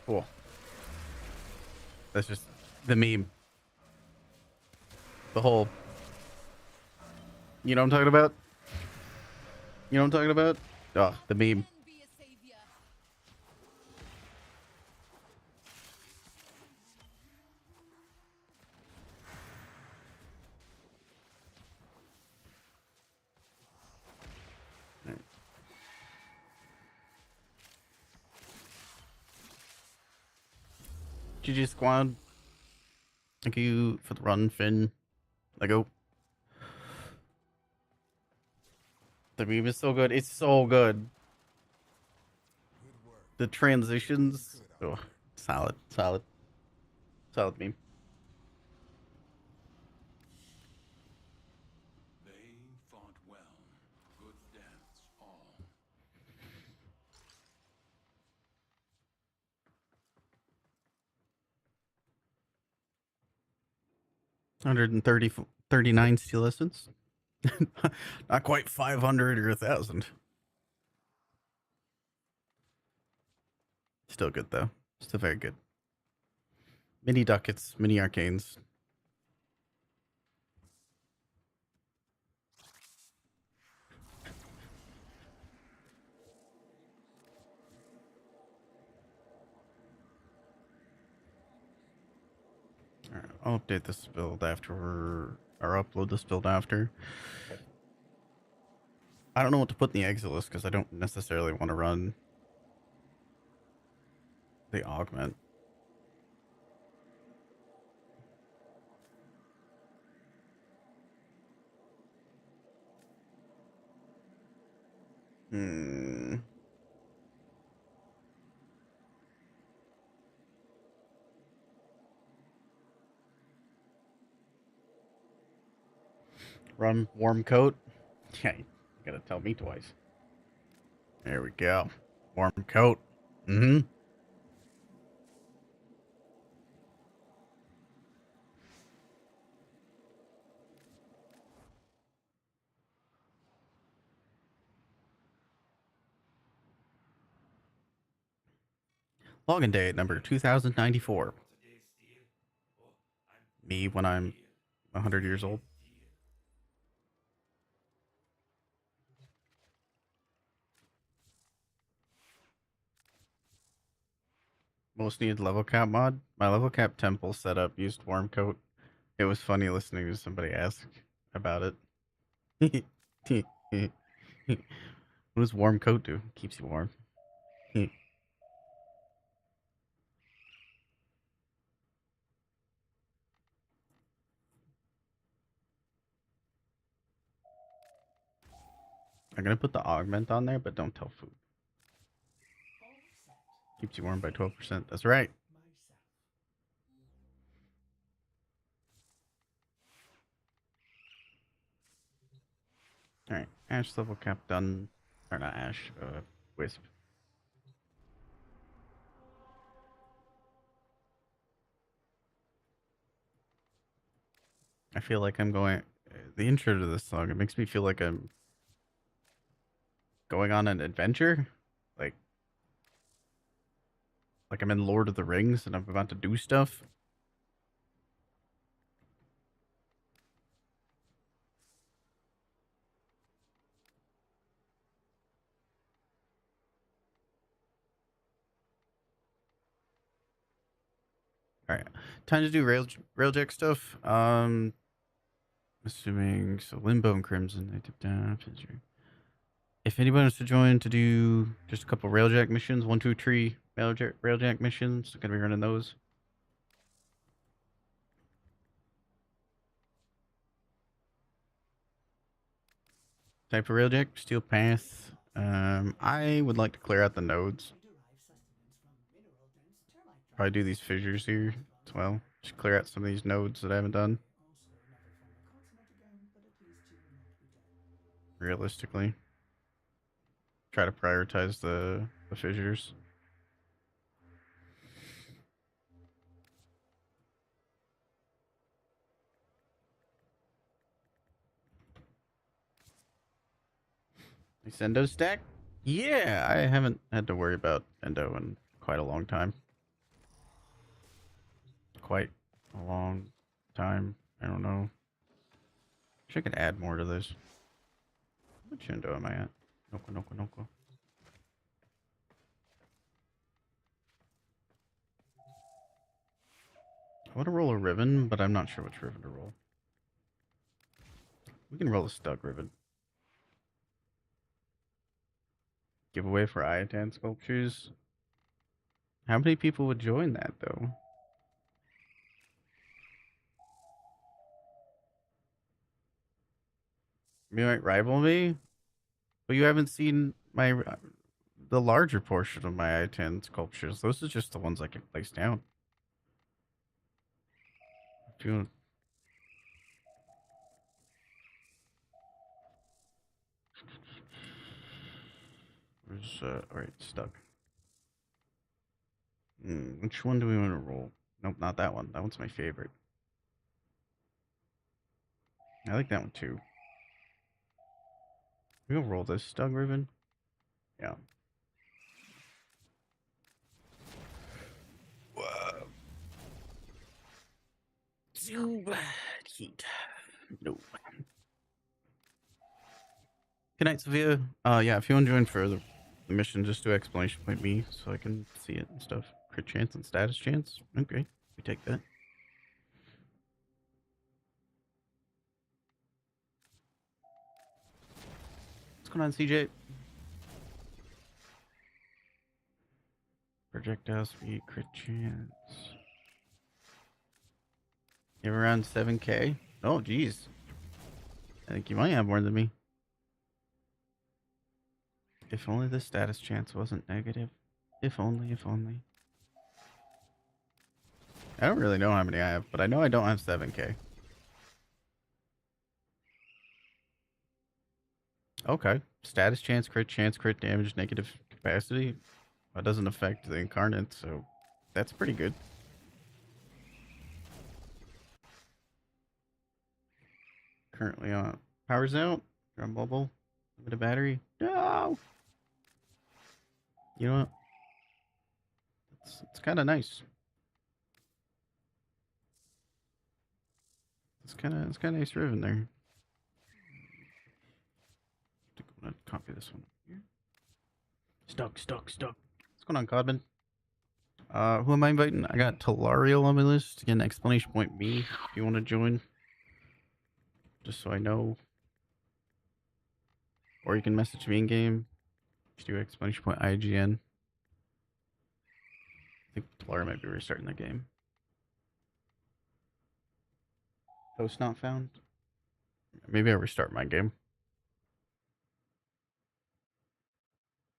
Cool. That's just the meme. The whole. You know what I'm talking about? You know what I'm talking about? Oh, the meme. Then be a savior. GG squad. Thank you for the run, Finn. Let go. The meme is so good. It's so good. The transitions. Oh, solid, solid, solid meme. They fought well. Good deaths all. 130, 39 steel lessons. Not quite 500 or 1,000. Still good though. Still very good. Mini ducats, mini arcanes. All right, I'll update this build after, or upload this build after. I don't know what to put in the exit list because I don't necessarily want to run the augment. Hmm. Run warm coat. Yeah, you gotta tell me twice. There we go. Warm coat. Mm-hmm. Login date number 2094. Me when I'm 100 years old. Most needed level cap mod. My level cap temple setup used warm coat. It was funny listening to somebody ask about it. What does warm coat do? Keeps you warm. I'm gonna put the augment on there, but don't tell food. Keeps you warm by 12%. That's right. Alright, Ash level cap done. Or not Ash, Wisp. I feel like I'm going. The intro to this song, it makes me feel like I'm going on an adventure. Like, like I'm in Lord of the Rings and I'm about to do stuff. Alright, time to do railjack stuff. Assuming so, Limbo and Crimson they tip down. If anybody wants to join to do just a couple railjack missions, 1, 2, 3 railjack missions, gonna be running those. Type of railjack, steel path. I would like to clear out the nodes. Probably do these fissures here as well. Just clear out some of these nodes that I haven't done. Realistically. Try to prioritize the fissures. Nice endo stack? Yeah, I haven't had to worry about endo in quite a long time. Quite a long time. I don't know. Wish I could add more to this. Which endo am I at? Noko noko noko. I want to roll a ribbon, but I'm not sure which ribbon to roll. We can roll a stuck ribbon. Giveaway for Iatan sculptures. How many people would join that though? You might rival me, but you haven't seen my the larger portion of my I-10 sculptures. Those are just the ones I can place down. If you want... Where's alright, stuck. Which one do we want to roll? Nope, not that one. That one's my favorite. I like that one too. We'll roll this Stug Ribbon. Yeah. Whoa. Heat. No. Good night, Sophia. Yeah, if you want to join for the mission, just do exclamation point me so I can see it and stuff. Crit chance and status chance. Okay, we take that. What's going on, CJ? Projectile speed, crit chance. You have around 7k? Oh, geez. I think you might have more than me. If only the status chance wasn't negative. If only, if only. I don't really know how many I have, but I know I don't have 7k. Okay. Status chance, crit damage, negative capacity. That doesn't affect the incarnate, so that's pretty good. Currently on. Power's out. Drum bubble. Limited battery. No! You know what? It's kind of nice. It's kind of nice ribbon there. I'm gonna copy this one here. Stuck. What's going on, Codman? Who am I inviting? I got Telariel on my list. Again, exclamation point me if you want to join. Just so I know. Or you can message me in game. Just do exclamation point IGN. I think Telariel might be restarting the game. Host not found. Maybe I'll restart my game.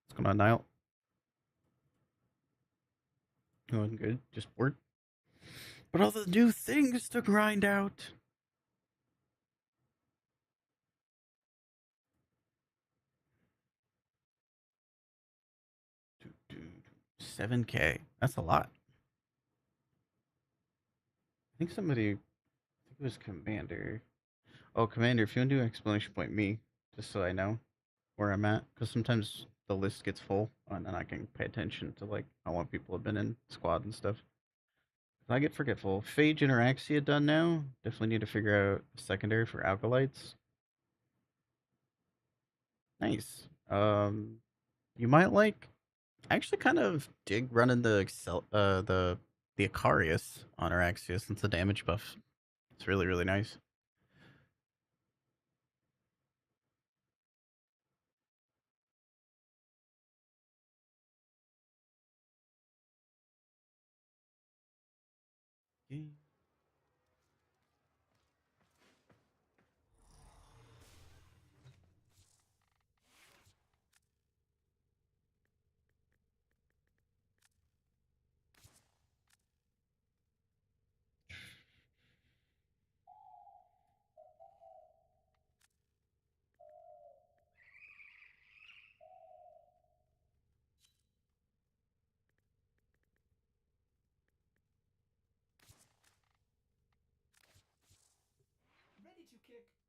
What's going on, Niall? Going good. Just bored. But all the new things to grind out. 7k. That's a lot. I think somebody. I think it was Commander. Oh, Commander, if you want to do an explanation point me, just so I know where I'm at, because sometimes the list gets full, and then I can pay attention to like how long people have been in squad and stuff. I get forgetful. Phage and Araxia done now. Definitely need to figure out a secondary for Alkalites. Nice. You might like. I actually kind of dig running the the Icarius on Araxia since the damage buff. It's really, really nice.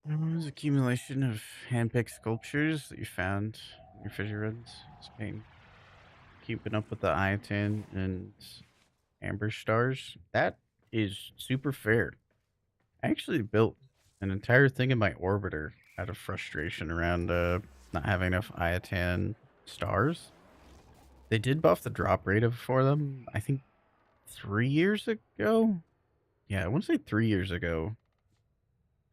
There's accumulation of hand-picked sculptures that you found in your fissure runs. Spain. Keeping up with the Iatan and Amber Stars. That is super fair. I actually built an entire thing in my orbiter out of frustration around not having enough Iatan stars. They did buff the drop rate for them, I think 3 years ago? Yeah, I want to say 3 years ago.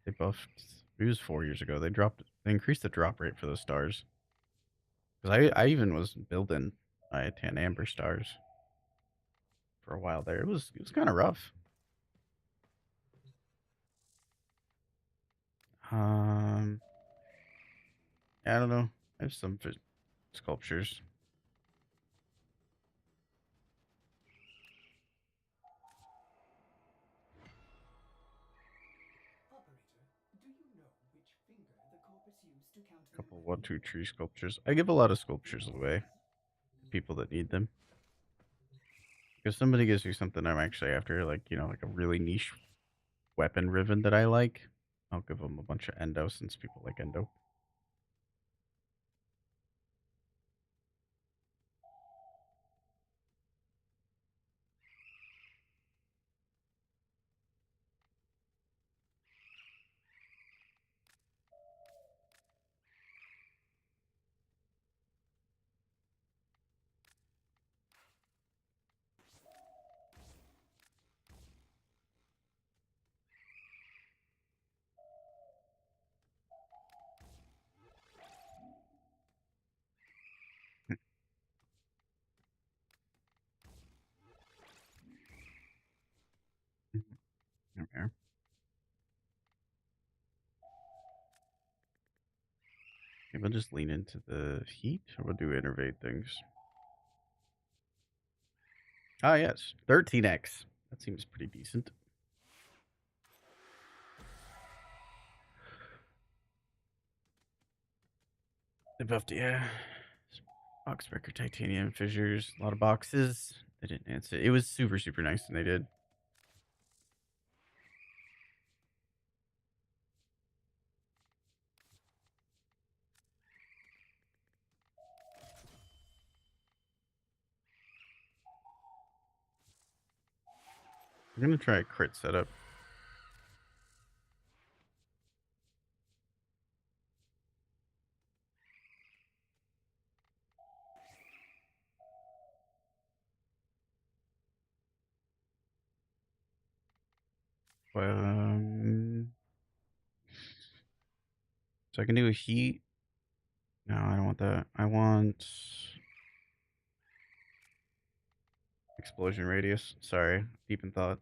They buffed, it was 4 years ago. They increased the drop rate for the stars. Because I even was building Iatan Amber stars for a while there. It was kind of rough. Um, I don't know. I have some sculptures. A couple 1-2 tree sculptures. I give a lot of sculptures away to people that need them. If somebody gives me something I'm actually after, like, like a really niche weapon ribbon that I like, I'll give them a bunch of endo since people like endo. Okay. Maybe I'll just lean into the heat, or we'll do innervate things. Ah, yes. 13x. That seems pretty decent. They buffed, yeah. Box breaker, titanium fissures, a lot of boxes. They didn't answer. It was super, super nice, and they did. I'm gonna try a crit setup. So I can do a heat. No, I don't want that. I want explosion radius. Sorry, deep in thought.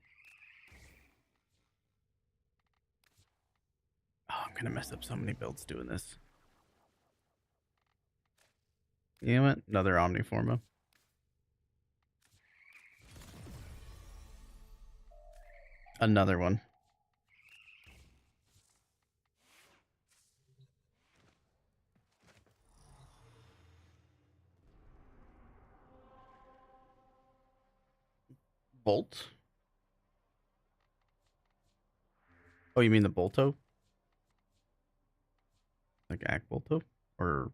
Oh, I'm gonna mess up so many builds doing this. You know what? Another Omniforma. Another one. Bolt? Oh, you mean the Bolto? Like Act Bolto? Or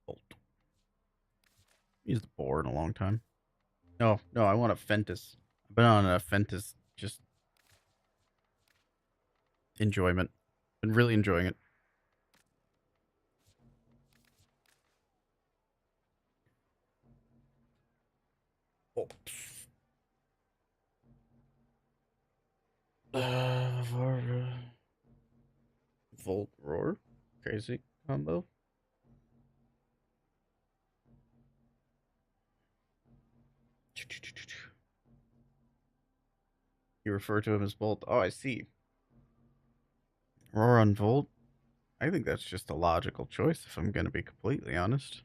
Bolt? Used the boar in a long time. No, no, I want a Fentis. I've been on a Fentis just enjoyment. Been really enjoying it. Bolt. Volt Roar. Crazy combo. You refer to him as Bolt. Oh, I see. Roar on Volt. I think that's just a logical choice, if I'm going to be completely honest.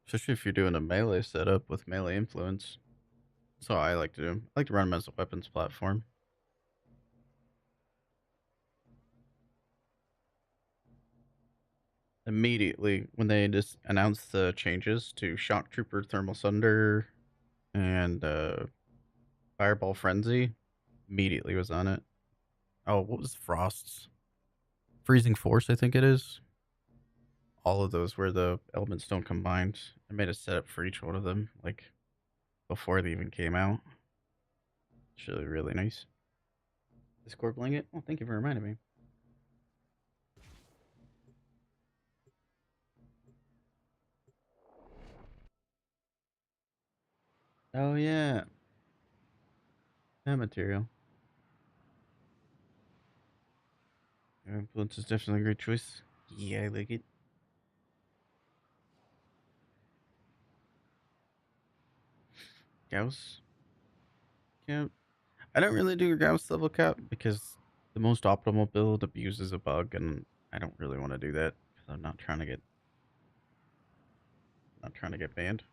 Especially if you're doing a melee setup with melee influence. That's how I like to do. I like to run him as a weapons platform. immediately when they just announced the changes to Shock Trooper, Thermal Thunder, and Fireball Frenzy, immediately was on it. Oh, what was Frost's? Freezing Force, I think it is. All of those were the Element Stone combined. I made a setup for each one of them, like before they even came out. It's really, really nice. Discord blanket? Oh, thank you for reminding me. Oh, yeah. That material. Influence is definitely a great choice. Yeah, I like it. Gauss. Yeah. I don't really do Gauss level cap because the most optimal build abuses a bug, and I don't really want to do that because I'm not trying to get banned.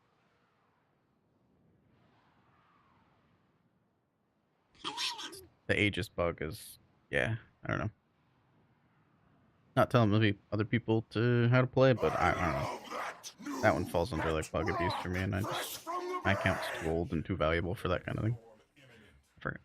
The Aegis bug is, yeah, I don't know. Not telling other people to how to play, but I don't know. That one falls under like bug abuse for me, and my account's too old and too valuable for that kind of thing. I forgot.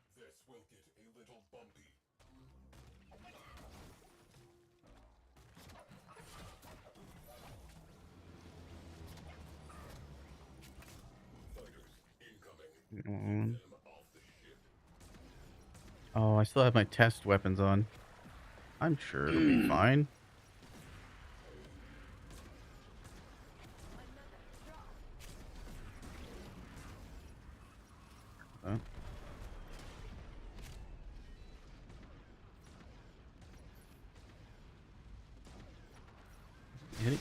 Oh, I still have my test weapons on. I'm sure it'll be fine. Hit it.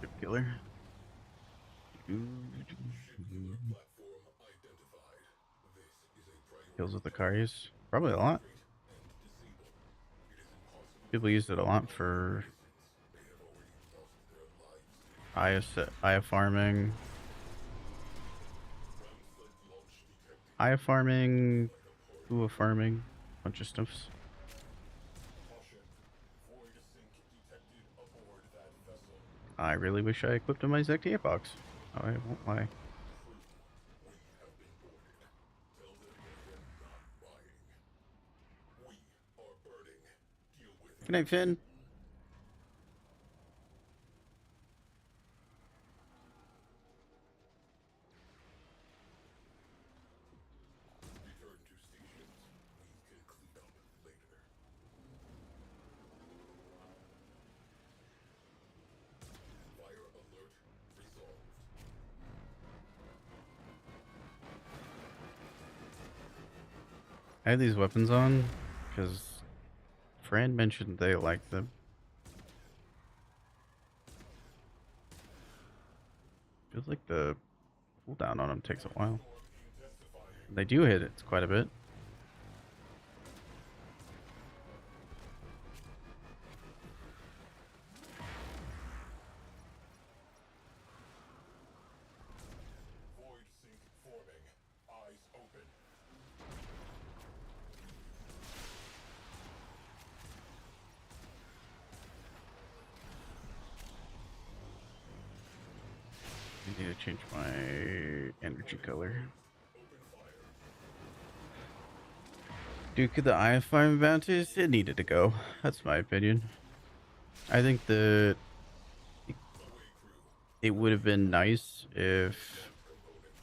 Good killer. Kills with the Karius. Probably a lot. People use it a lot for Aya farming. Aya farming, Ua farming, bunch of stuffs. I really wish I equipped my Zektia box. I won't lie. Good night, Finn. I had these weapons on because Fran mentioned they liked them. Feels like the cooldown on them takes a while. They do hit it quite a bit. I need to change my energy color. Duke of the Eye Farm bounties, it needed to go. That's my opinion. I think it would have been nice if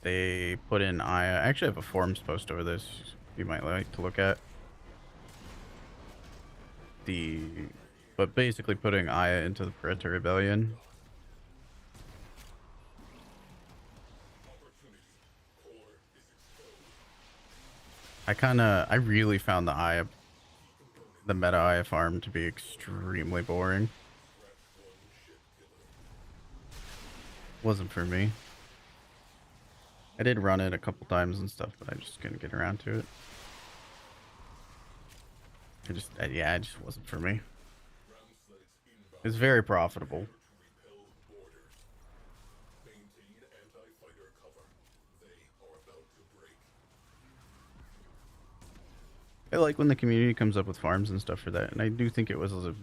they put in Aya. I actually have a forums post over this you might like to look at. But basically putting Aya into the Parental Rebellion. I really found the meta Aya farm to be extremely boring. Wasn't for me. I did run it a couple times and stuff, but I just couldn't get around to it. Yeah, it just wasn't for me. It's very profitable. I like when the community comes up with farms and stuff for that, and I do think it was a,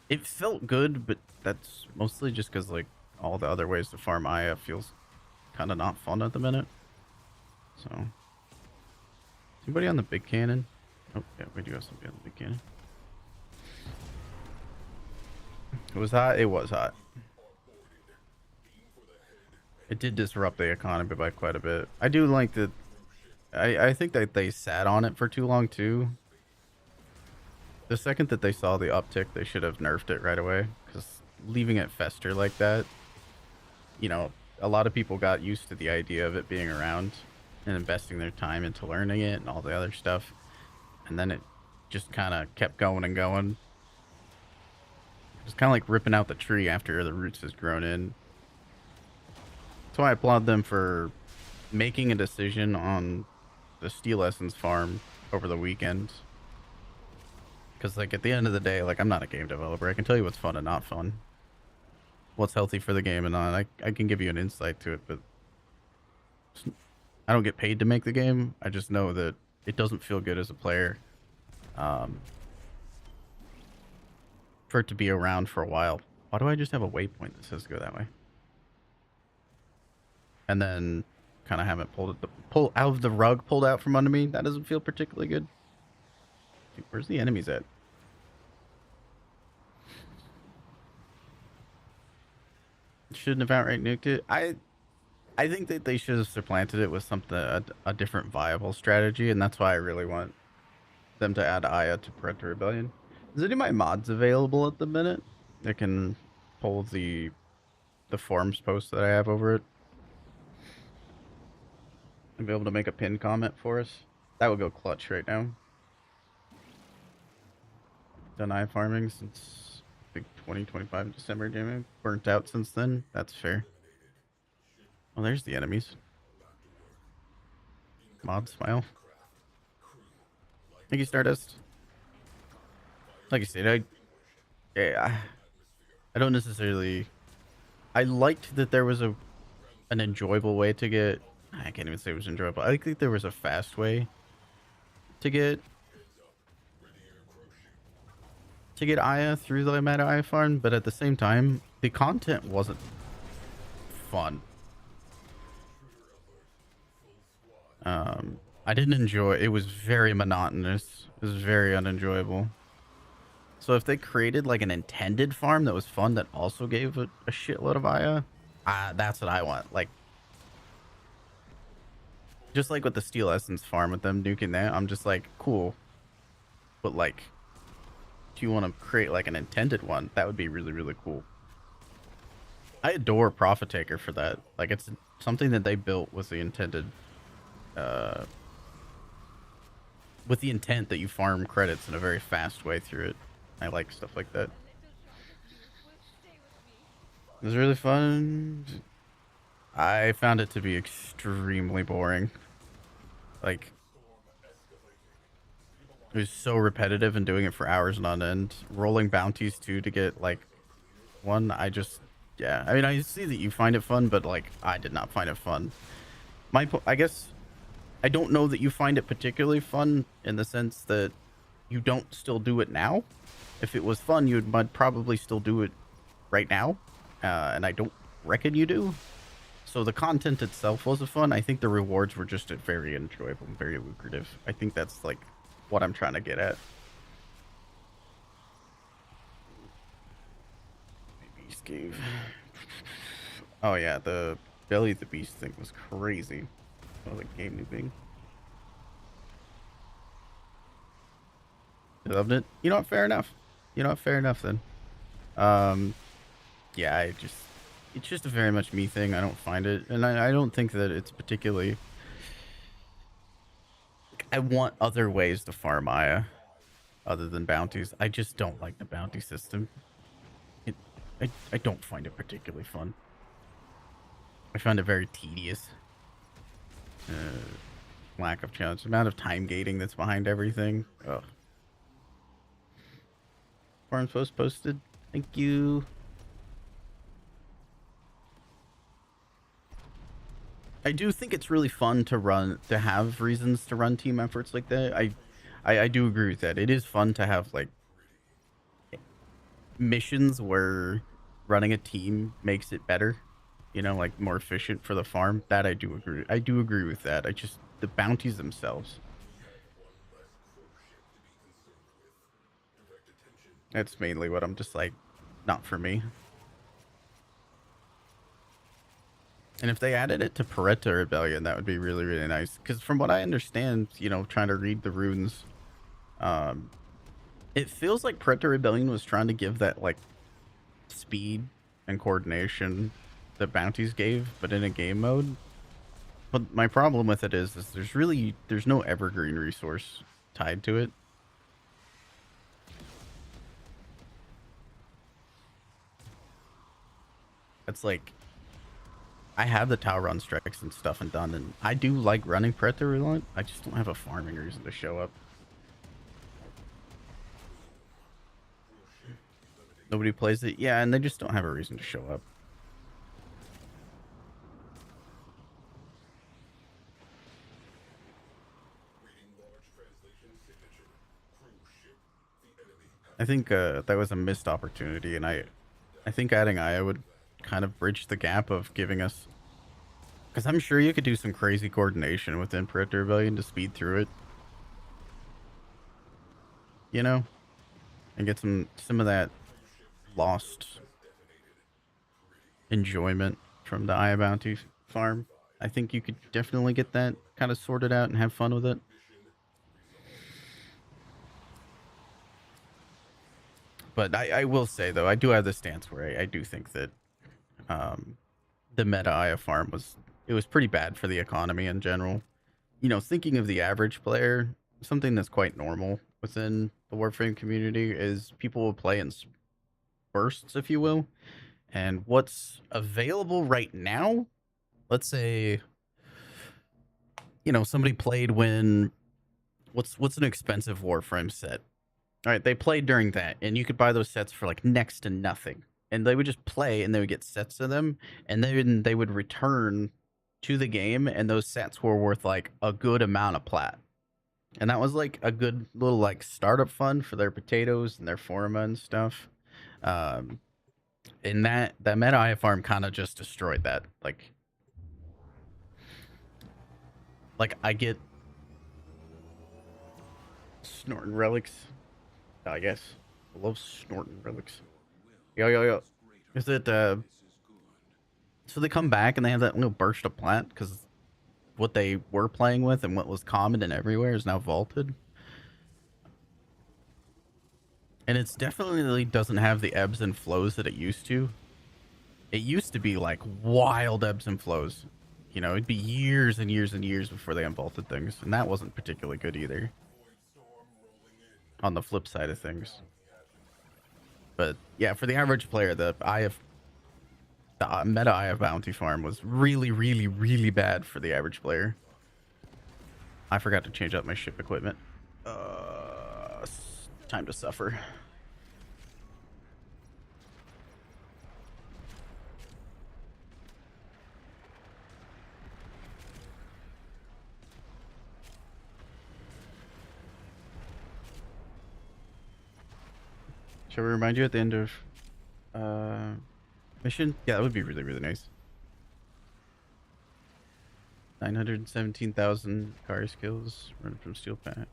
it felt good, but that's mostly just because like all the other ways to farm Aya feels kind of not fun at the minute. So, anybody on the big cannon? Oh yeah, we do have somebody on the big cannon. It was hot. It was hot. It did disrupt the economy by quite a bit. I do like that. I think that they sat on it for too long too. The second that they saw the uptick, they should have nerfed it right away. Because leaving it fester like that, you know, a lot of people got used to the idea of it being around and investing their time into learning it and all the other stuff. And then it just kind of kept going and going. It's kind of like ripping out the tree after the roots has grown in. That's why I applaud them for making a decision on the Steel Essence farm over the weekend. Because, like, at the end of the day, like, I'm not a game developer. I can tell you what's fun and not fun. What's healthy for the game and not. I can give you an insight to it, but I don't get paid to make the game. I just know that it doesn't feel good as a player. For it to be around for a while. Why do I just have a waypoint that says go that way? And then kind of have it pull out of the rug, pulled out from under me. That doesn't feel particularly good. Dude, where's the enemies at? Shouldn't have outright nuked it. I think that they should have supplanted it with something a different viable strategy, and that's why I really want them to add Aya to Predator Rebellion. Is any of my mods available at the minute that can pull the forums post that I have over it? And be able to make a pinned comment for us? That would go clutch right now. Done Aya farming since I think 2025 December, Jamie. Burnt out since then. That's fair. Oh, there's the enemies. Mod smile. Thank you, Stardust. Like I said, I don't necessarily. I liked that there was an enjoyable way to get. I can't even say it was enjoyable. I think there was a fast way to get Aya through the meta Aya farm, but at the same time, the content wasn't fun. I didn't enjoy it. Was very monotonous. It was very unenjoyable. So if they created like an intended farm that was fun that also gave a shitload of Aya, that's what I want. Like, just like with the Steel Essence farm with them nuking that, I'm just like, cool. But like, do you want to create like an intended one? That would be really, really cool. I adore Profit Taker for that. Like, it's something that they built with the intended, with the intent that you farm credits in a very fast way through it. I like stuff like that. It was really fun. I found it to be extremely boring. Like, it was so repetitive and doing it for hours on end. Rolling bounties too to get like one. Yeah. I mean, I see that you find it fun, but like, I did not find it fun. I guess I don't know that you find it particularly fun in the sense that you don't still do it now. If it was fun, you'd probably still do it right now. And I don't reckon you do. So the content itself wasn't fun. I think the rewards were just very enjoyable and very lucrative. I think that's like what I'm trying to get at. Beast Cave. Oh yeah, the Belly of the Beast thing was crazy. Oh, the game new thing. I loved it. You know what? Fair enough. You know what? Fair enough then. Yeah, it's just a very much me thing. I don't find it, and I don't think that it's particularly. I want other ways to farm Aya, other than bounties. I just don't like the bounty system. I don't find it particularly fun. I found it very tedious. Uh, lack of challenge, the amount of time gating that's behind everything. Ugh. Farms post posted. Thank you. I do think it's really fun to have reasons to run team efforts like that. I do agree with that. It is fun to have like missions where running a team makes it better, you know, like more efficient for the farm. That I do agree. I do agree with that. I just the bounties themselves. That's mainly what I'm just like, not for me. And if they added it to Pareto Rebellion, that would be really, really nice. Because from what I understand, you know, trying to read the runes, um, it feels like Pareto Rebellion was trying to give that like speed and coordination that bounties gave, but in a game mode. But my problem with it is there's no evergreen resource tied to it. It's like I have the tower run strikes and stuff and done, and I do like running Predator a lot. I just don't have a farming reason to show up. Nobody plays it, yeah, and they just don't have a reason to show up. I think that was a missed opportunity, and I think adding Aya would kind of bridge the gap of giving us, because I'm sure you could do some crazy coordination within Predator Rebellion to speed through it, you know, and get some of that lost enjoyment from the Aya Bounty farm. I think you could definitely get that kind of sorted out and have fun with it. But I will say though, I do have the stance where I do think that um, the meta Aya farm was pretty bad for the economy in general. You know, thinking of the average player, something that's quite normal within the Warframe community is people will play in bursts, if you will. And what's available right now, let's say, you know, somebody played when what's an expensive Warframe set? All right, they played during that, and you could buy those sets for like next to nothing. And they would just play, and they would get sets of them, and then they would return to the game, and those sets were worth like a good amount of plat. And that was like a good little like startup fund for their potatoes and their forma and stuff. Um, and that meta Aya farm kind of just destroyed that. Like I get snorting relics. I guess I love snorting relics. Yo. Is it so they come back and they have that little burst of plant because what they were playing with and what was common and everywhere is now vaulted. And it's definitely doesn't have the ebbs and flows that it used to. It used to be like wild ebbs and flows. You know, it'd be years and years and years before they unvaulted things, and that wasn't particularly good either. On the flip side of things. But yeah, for the average player, the meta Eye of Bounty Farm was really, really, really bad for the average player. I forgot to change out my ship equipment. Time to suffer. Shall we remind you at the end of mission? Yeah, that would be really, really nice. 917,000 car skills run from steel pat.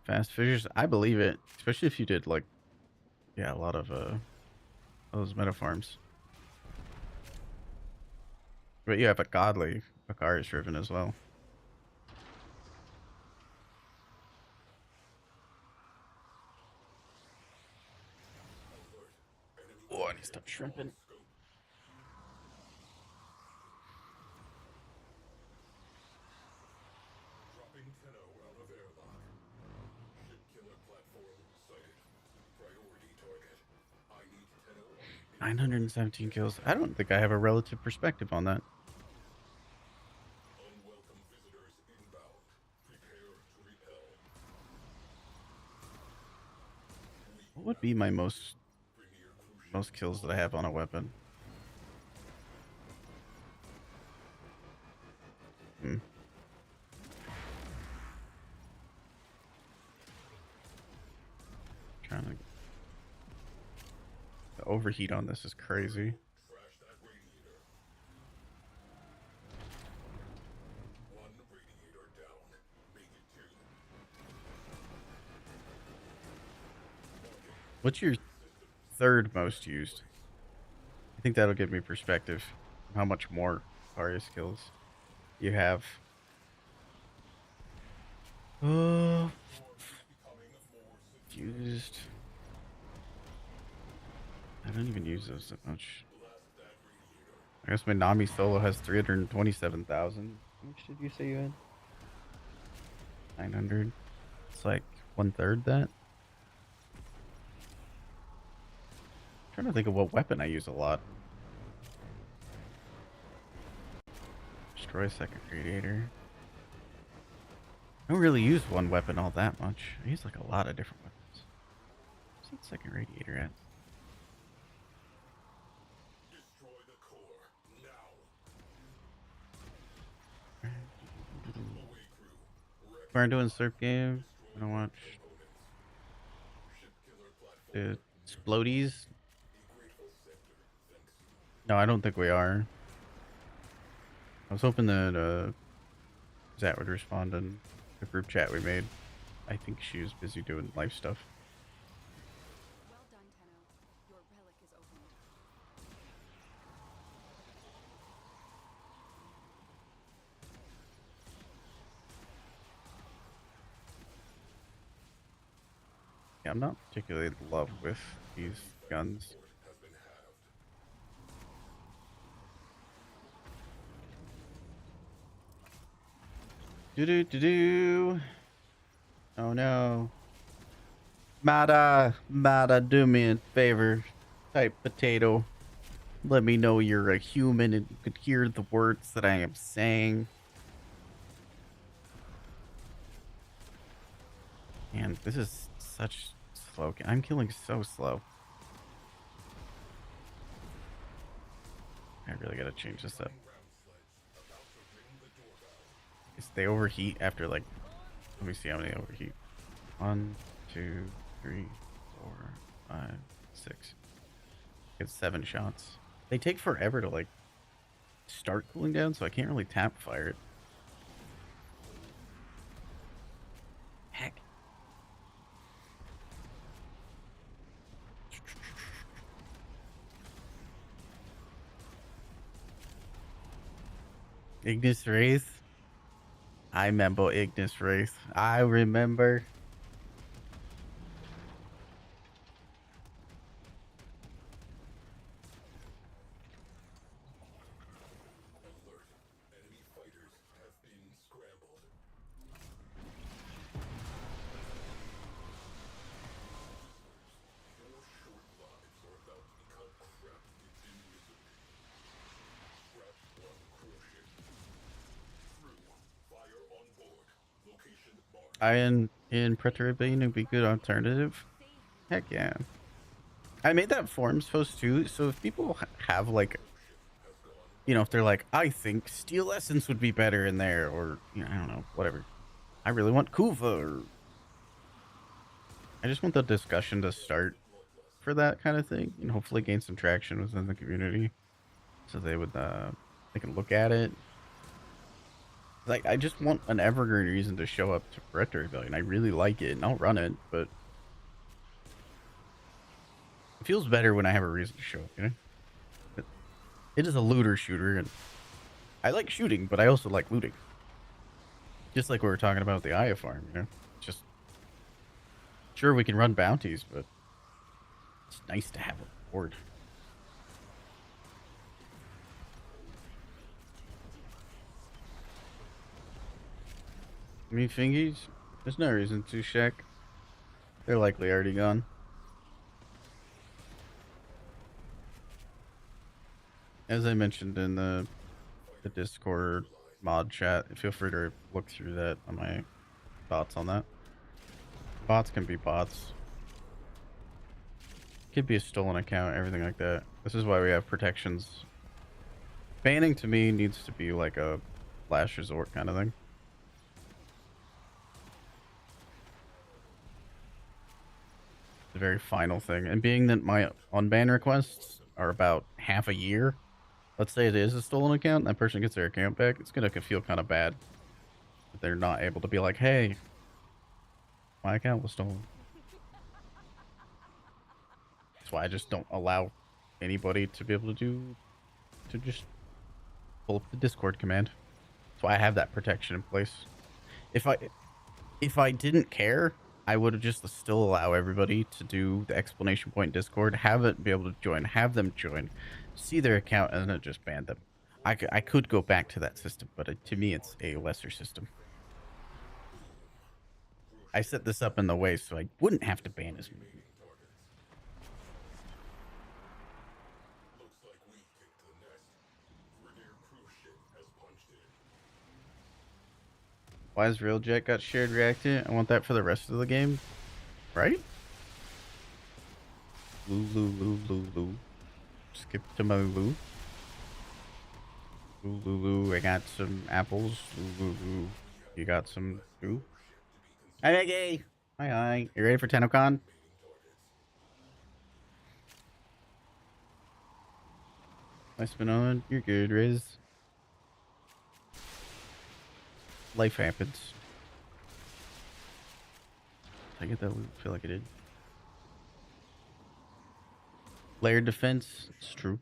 Fast fissures. I believe it, especially if you did like, yeah, a lot of those meta farms. But you have a godly Akari driven as well. Oh, I need to stop shrimping. 917 kills. I don't think I have a relative perspective on that. Unwelcome visitors inbound. Prepare to repel. What would be my most Premier crucial. kills that I have on a weapon? Hmm. Trying to. The overheat on this is crazy. Trash that radiator. One radiator down. Make it two. What's your third most used? I think that'll give me perspective on how much more Arya skills you have. Used. I don't even use those that much. I guess my Nami solo has 327,000. How much did you say you had? 900. It's like 1/3 that. I'm trying to think of what weapon I use a lot. Destroy second radiator. I don't really use one weapon all that much. I use like a lot of different weapons. Where's that second radiator at? Destroy the core. Now. Away crew. Wreck We're doing surf game. I don't watch ship killer platform. Splodies. A grateful sector. Thanks you. No, I don't think we are. I was hoping that Zat would respond in the group chat we made. I think she was busy doing life stuff. Well done, Tenno. Your relic is opened. Yeah, I'm not particularly in love with these guns. Has been halved. Do. Oh no. Mata, do me a favor. Type potato. Let me know you're a human and you could hear the words that I am saying. And this is such slow. I'm killing so slow. I really gotta change this up. Because they overheat after like, let me see how many overheat. 1, 2, 3, 4, 5, 6. Get 7 shots. They take forever to like start cooling down, so I can't really tap fire it. Heck. Ignis Wraith. I remember Ignis Wraith. I remember. Alert. Enemy fighters have been scrambled. Your short lives are about to become crap within wizard. Scrap one crew ship. Through. Fire on board. Location marked. Iron in Preterabane would be a good alternative. Heck yeah. I made that forums post too, so if people have like, you know, if they're like, I think Steel Essence would be better in there, or, you know, I don't know, whatever. I really want Kuva, or I just want the discussion to start for that kind of thing, and hopefully gain some traction within the community, so they would, they can look at it. Like, I just want an evergreen reason to show up to Retro Rebellion. I really like it, and I'll run it, but it feels better when I have a reason to show up, you know? It is a looter shooter, and I like shooting, but I also like looting. Just like we were talking about the Aya farm, you know? Just, sure, we can run bounties, but it's nice to have a reward. Me fingies? There's no reason to, Shaq. They're likely already gone. As I mentioned in the Discord mod chat, feel free to look through that on my thoughts on that. Bots can be bots. Could be a stolen account, everything like that. This is why we have protections. Banning to me needs to be like a last resort kind of thing. The very final thing. And being that my unban requests are about half a year, let's say it is a stolen account, and that person gets their account back, it's gonna feel kind of bad that they're not able to be like, hey, my account was stolen. That's why I just don't allow anybody to be able to just pull up the Discord command. That's why I have that protection in place. If I didn't care, I would have just still allow everybody to do the exclamation point Discord, have it be able to join, have them join, see their account, and then just ban them. I could go back to that system, but to me, it's a lesser system. I set this up in the way so I wouldn't have to ban as many. Looks like we kicked the nest. Brigadier cruise ship has punched in. Why has Railjet got shared reactor? I want that for the rest of the game. Right? Loo. Skip to my Loo. Loo. I got some apples. Loo. You got some Loo? Hi, Maggie. Hi. You ready for TennoCon? What's been on? You're good, Riz. Life happens. Did I get that? I feel like I did. Layered defense. It's true.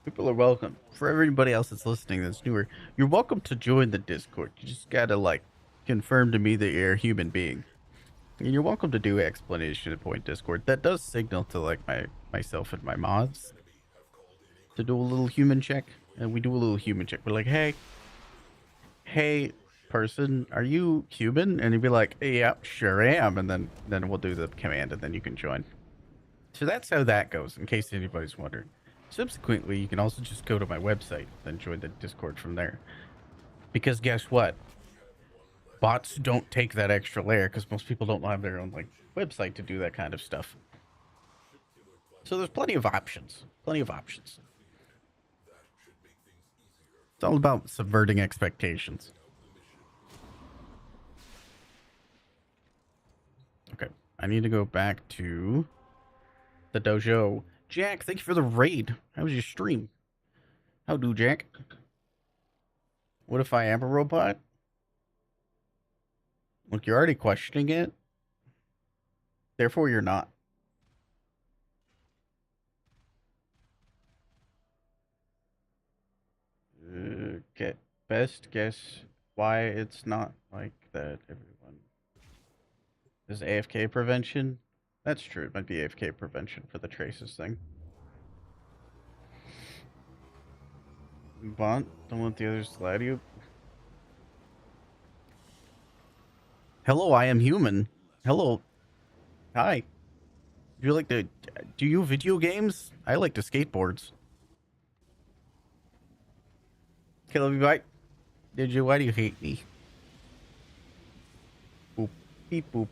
People are welcome. For everybody else that's listening that's newer, you're welcome to join the Discord. You just gotta, like, confirm to me that you're a human being. And you're welcome to do explanation at point Discord. That does signal to, like, myself and my mods to do a little human check. And we do a little human check. We're like, hey, person, are you human? And you'd be like, yeah, sure am. And then we'll do the command, and then you can join. So that's how that goes, in case anybody's wondering. Subsequently, you can also just go to my website and join the Discord from there. Because guess what? Bots don't take that extra layer because most people don't have their own, like, website to do that kind of stuff. So there's plenty of options. It's all about subverting expectations. Okay, I need to go back to the dojo. Jack, thank you for the raid. How was your stream? How do, Jack? What if I am a robot? Look, you're already questioning it. Therefore, you're not. Okay. Best guess why it's not like that, everyone. Is AFK prevention? That's true. It might be AFK prevention for the traces thing. Bont, don't let the others lie to you. Hello, I am human. Hello. Hi. Do you like to... Do you video games? I like to skateboards. Okay, love you, bye. Did you? Why do you hate me? Boop. Beep, boop.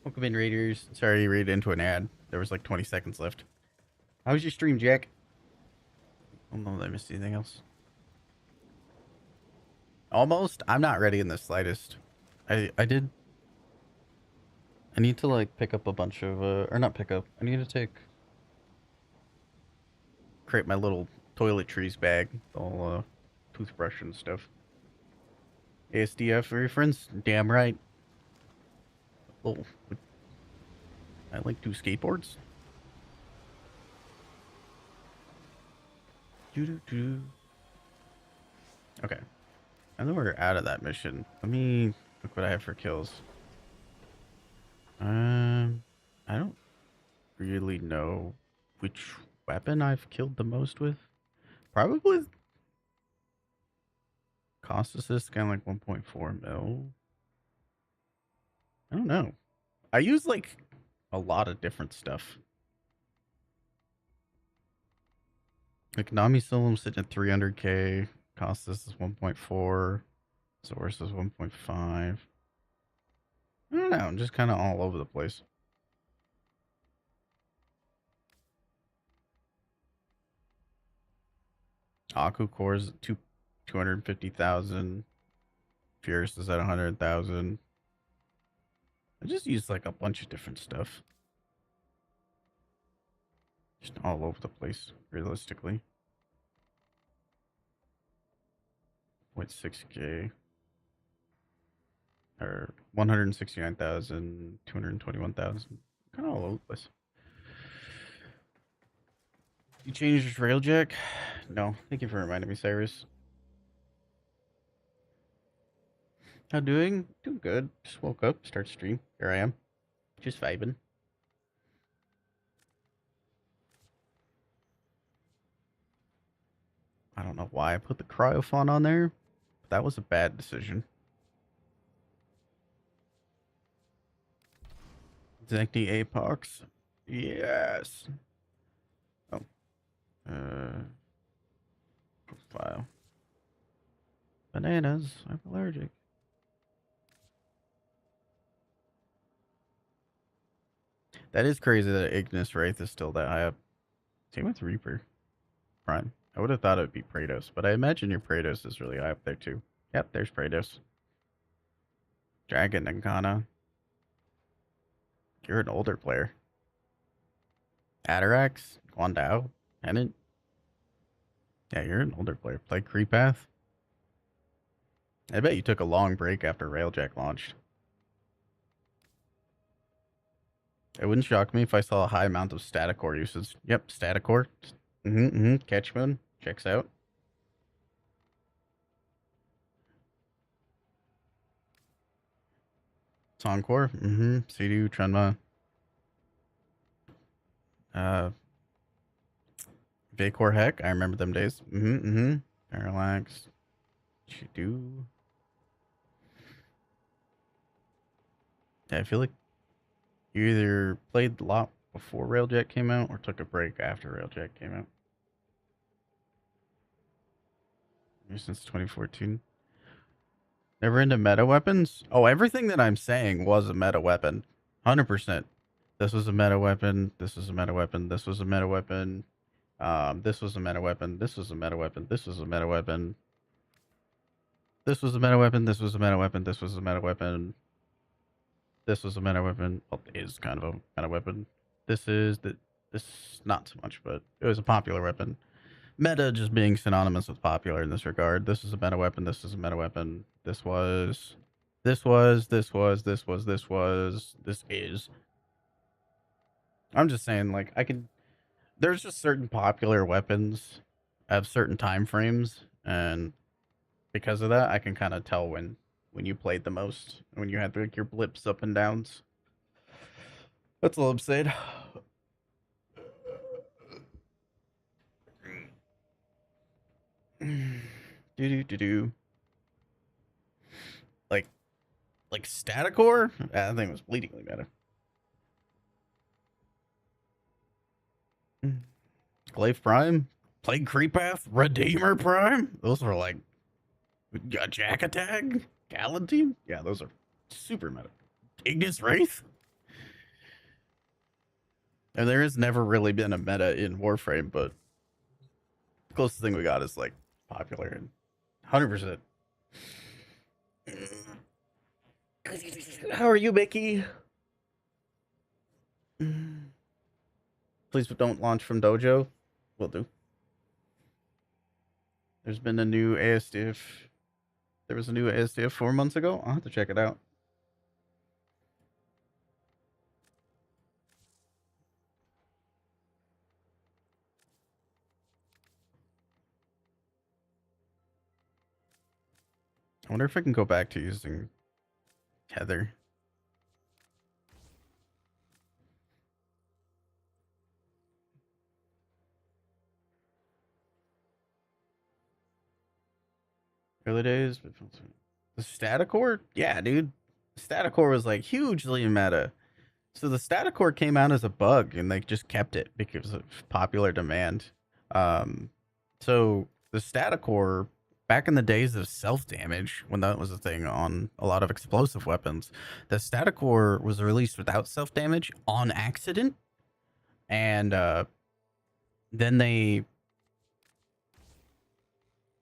Welcome in, Raiders. Sorry, you read into an ad. There was like 20 seconds left. How was your stream, Jack? I don't know if I missed anything else. Almost? I'm not ready in the slightest. I need to, like, pick up a bunch of, or not pick up. I need to create my little toiletries bag. All, toothbrush and stuff. ASDF for your friends? Damn right. Oh, I like to skateboards. Okay. I know we're out of that mission. Let me look what I have for kills. I don't really know which weapon I've killed the most with. Probably cost assist, kind of like 1.4 mil. I don't know. I use, like, a lot of different stuff. Like Nami Solemn sitting at 300k. Costas is 1.4. Source is 1.5. I don't know. I'm just kind of all over the place. Aku Core is 250,000. Fierce is at 100,000. I just use like a bunch of different stuff. Just all over the place, realistically. 0.6k. Or 169,000, 221,000. Kind of all over the place. You changed your railjack? No. Thank you for reminding me, Cyrus. How doing? Doing good. Just woke up, start stream. Here I am. Just vibing. I don't know why I put the cryophon on there. But that was a bad decision. Zekti Apox. Yes. Oh. Profile. Bananas. I'm allergic. That is crazy that Ignis Wraith is still that high up. Same with Reaper Prime. I would have thought it would be Praetos, but I imagine your Praetos is really high up there too. Yep, there's Praetos. Dragon and Kana. You're an older player. Atarax, Guandao, Pennant. Yeah, you're an older player. Play Creepath. I bet you took a long break after Railjack launched. It wouldn't shock me if I saw a high amount of static core usage. Yep, static core. Catchmoon. Checks out. Songcore. Sidu, Trenma. Vacor Heck. I remember them days. Parallax. Chidu. Yeah, I feel like you either played a lot before Railjack came out or took a break after Railjack came out. Since 2014. Never into meta weapons? Oh, everything that I'm saying was a meta weapon. 100%. This was a meta weapon. This was a meta weapon. This was a meta weapon. This was a meta weapon. This was a meta weapon. This was a meta weapon. This was a meta weapon. This was a meta weapon. This was a meta weapon. This was a meta weapon. Well, it is kind of a meta weapon. This is not so much, but it was a popular weapon. Meta just being synonymous with popular in this regard. This is a meta weapon. This is a meta weapon. This is. I'm just saying, like, there's just certain popular weapons have certain time frames, and because of that, I can kind of tell when you played the most, when you had like your blips up and downs. That's all I'm saying. Do. Like Staticore? That thing was bleedingly meta. Glaive Prime? Plague Creepath? Redeemer Prime? Those were like Jack Attack? Galantine? Yeah, those are super meta. Ignis Wraith? And there has never really been a meta in Warframe, but the closest thing we got is like popular and 100%. How are you, Mickey? Please don't launch from Dojo. Will do. There's been a new ASDF. There was a new ASDF 4 months ago. I'll have to check it out. I wonder if I can go back to using Tether. Early days, but the Staticore? Yeah, dude. Staticore was like hugely meta. So the Staticore came out as a bug and they just kept it because of popular demand. So the Staticore, back in the days of self damage, when that was a thing on a lot of explosive weapons, the Staticore was released without self damage on accident, and then they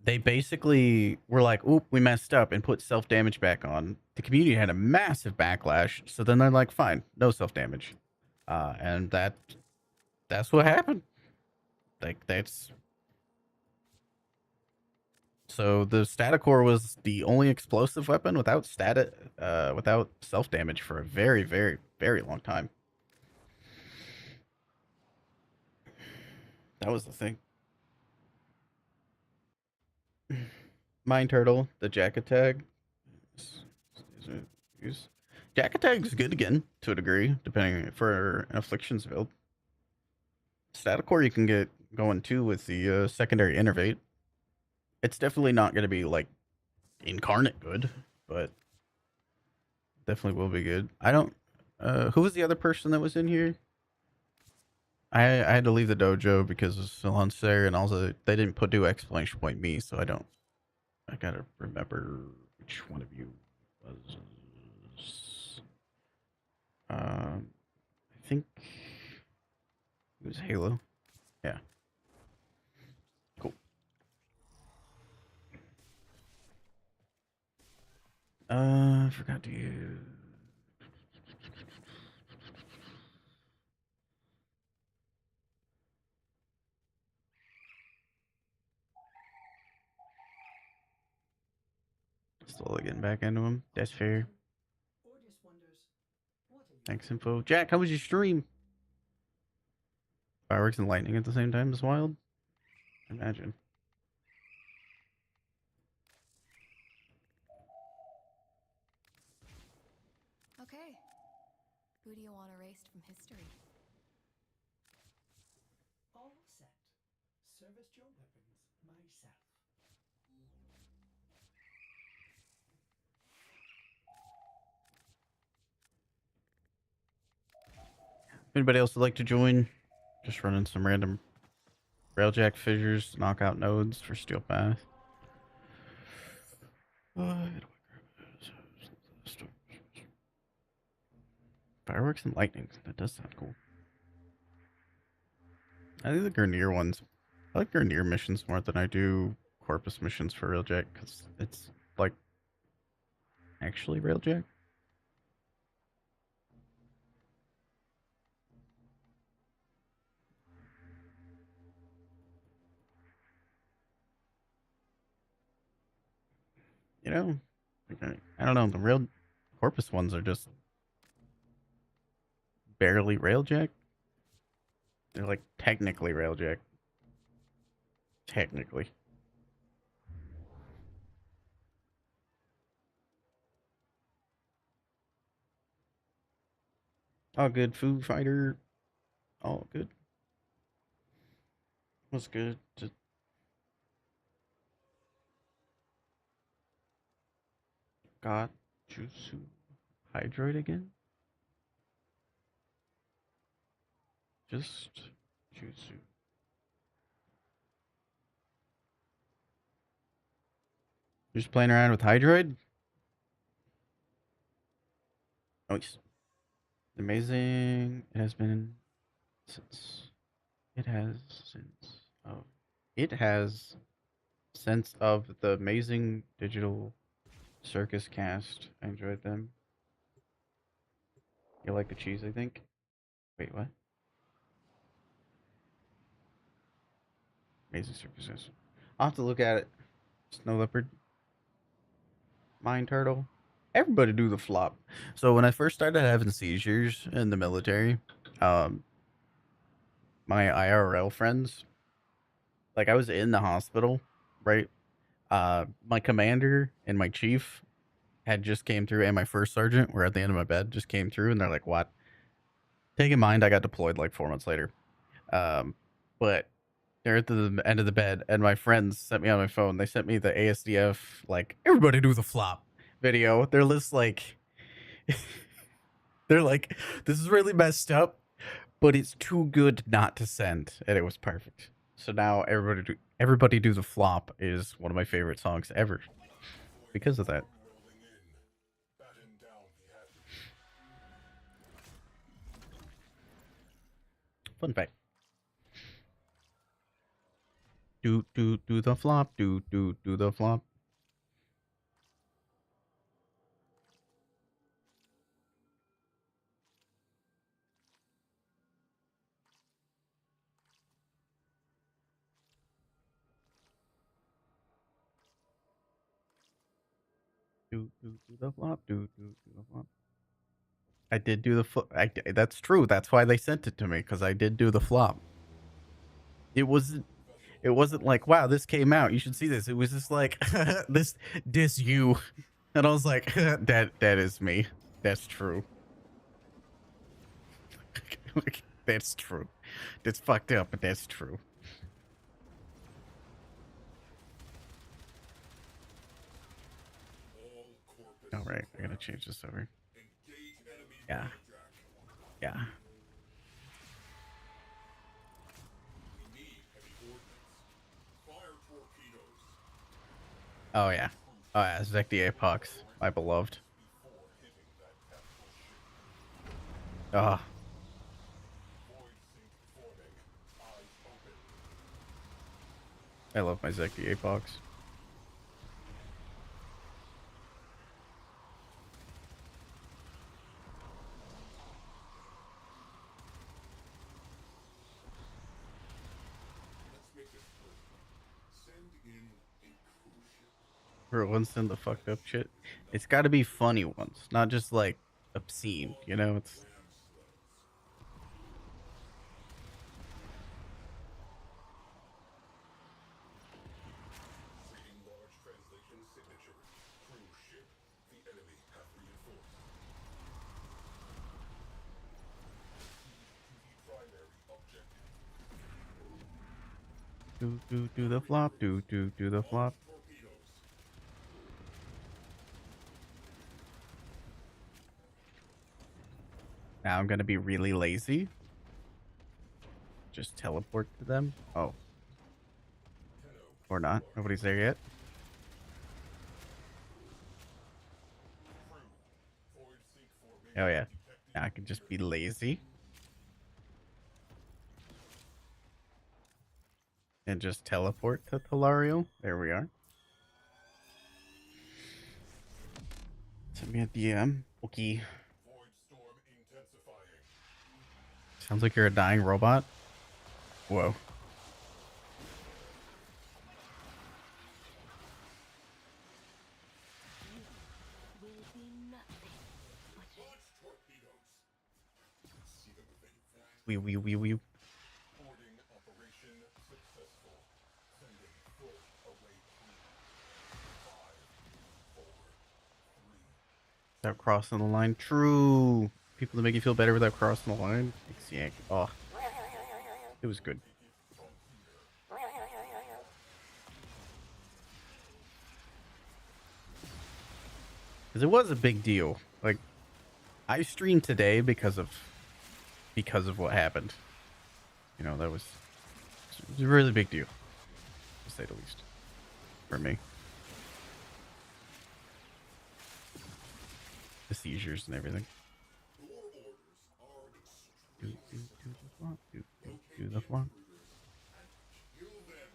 basically were like, "Oop, we messed up," and put self damage back on. The community had a massive backlash, so then they're like, "Fine, no self damage," and that's what happened. Like that's so the Staticore was the only explosive weapon without self damage for a very, very, very long time. That was the thing. Mine Turtle, the jacket tag. Use jacket tag is good again to a degree, depending for an afflictions build. Staticore you can get going too with the secondary innervate. It's definitely not going to be like incarnate good, but definitely will be good. I don't. Who was the other person that was in here? I had to leave the dojo because of Salon's there, and also they didn't do exclamation point me, so I don't. I gotta remember which one of you was. I think it was Halo. Yeah. Cool. I forgot to use. Slowly getting back into him. That's fair. Thanks, info. Jack, how was your stream? Fireworks and lightning at the same time is wild. Imagine. Okay. Who do you want erased from history? All set. Service your weapons myself. Anybody else would like to join? Just running some random railjack fissures, knockout nodes for steel path. Fireworks and lightning. That does sound cool. I think the Grenadier ones. I like Grenadier missions more than I do Corpus missions for railjack because it's like actually railjack. You know, I don't know. The real Corpus ones are just barely railjack. They're like technically railjack. Technically. All good, Foo Fighter. All good. Was good. Just got Jutsu Hydroid again. Just Jutsu. You're just playing around with Hydroid? Nice. Amazing. It has been since. It has since. Oh. It has since of the amazing digital circus cast. I enjoyed them. You like the cheese, I think? Wait, what? Amazing circuses. I'll have to look at it. Snow leopard. Mine turtle. Everybody do the flop. So when I first started having seizures in the military, my IRL friends, like I was in the hospital, right? My commander and my chief had just came through, and my first sergeant were at the end of my bed, just came through, and they're like, "What?" Take in mind, I got deployed like 4 months later. But they're at the end of the bed, and my friends sent me on my phone. They sent me the ASDF like everybody do the flop video. They're just like, they're like, this is really messed up, but it's too good not to send, and it was perfect. So now everybody do the flop is one of my favorite songs ever because of that. Rolling in. Batten down the hatches. Fun fact. Do the flop. Do the flop. Do the flop. Do the flop. I did do the flop. That's true. That's why they sent it to me, because I did do the flop. It wasn't like, wow, this came out, you should see this. It was just like this you. And I was like, that is me. That's true. That's true. That's fucked up, but that's true. All corpus. All right, I gotta change this over. Engage enemy Yeah. jack. Yeah. We need heavy ordnance. Fire torpedoes. Oh yeah. Oh yeah, Zek the Apox, my beloved. Before hitting that capital ship. Ah, Void sink forming. Eyes open. I love my Zek the Apox. Let's make this personal. Send in a cruise ship. For once in the fucked up shit. It's gotta be funny ones, not just like obscene, you know? It's Reading large translation signature. Cruise ship. The enemy have reinforced. To the primary objective. do the flop, do the flop. Torpedoes. Now I'm gonna be really lazy. Just teleport to them. Oh. Or not. Nobody's there yet. Crew. Void sink formation. Oh yeah. Now I can just be lazy. And just teleport to Telario. There we are. Send me a DM. Okay. Void storm intensifying. Sounds like you're a dying robot. Whoa. Will be nothing but Launch torpedoes. See them evade. Wee. Boarding operation successful. Sending full away crew. 5, 4, 3. Without crossing the line. True. People that make you feel better without crossing the line. Yank. Oh. It was good. Because it was a big deal. Like, I streamed today because of what happened. You know, it was a really big deal, to say the least, for me. The seizures and everything. Your orders are extremely Do the flop. Do the flop. kill them.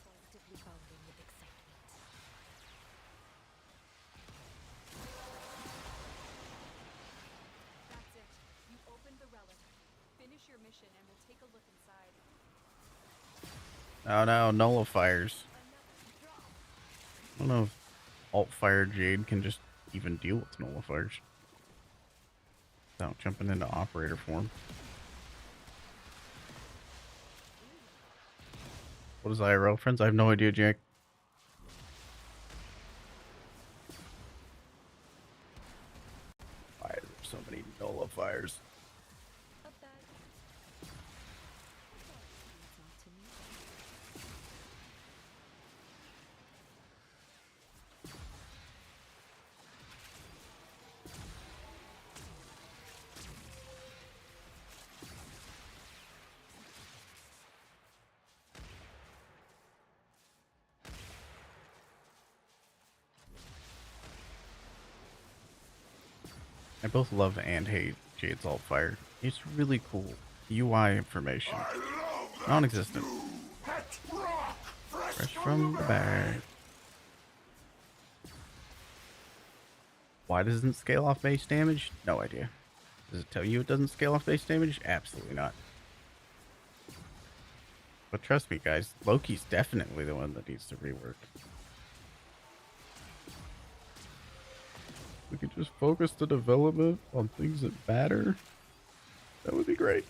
positively bounding with excitement. That's it. You opened the relic. Finish your mission and we'll take a look inside. Oh no, nullifiers. Another drop. I don't know if Alt-Fire Jade can just even deal with nullifiers without jumping into operator form. What is IRL, friends? I have no idea, Jack. Why are there so many nullifiers? A bad It's not to me. I both love and hate Jade's Altfire. It's really cool. UI information. Non-existent. Fresh from the bag. Why doesn't it scale off base damage? No idea. Does it tell you it doesn't scale off base damage? Absolutely not. But trust me, guys, Loki's definitely the one that needs to rework. We could just focus the development on things that matter. That would be great.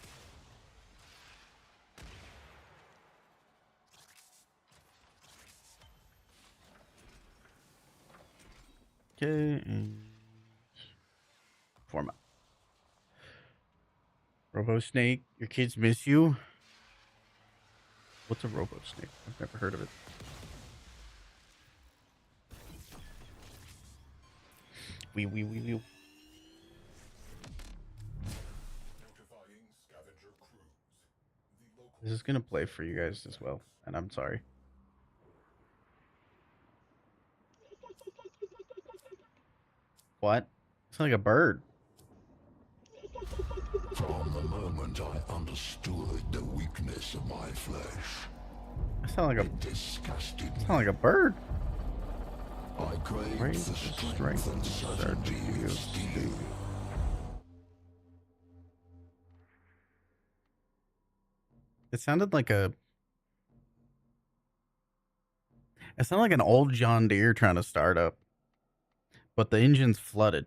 Okay, and format. Robo Snake, your kids miss you. What's a Robo Snake? I've never heard of it. Wee. Notifying scavenger crews. The local This is gonna play for you guys as well, and I'm sorry. What? It's like a bird. From the moment I understood the weakness of my flesh, I sound like it disgusted me. a bird. I craved Raise the the strength and certainty of steel. It sounded like a. It sounded like an old John Deere trying to start up, but the engine's flooded.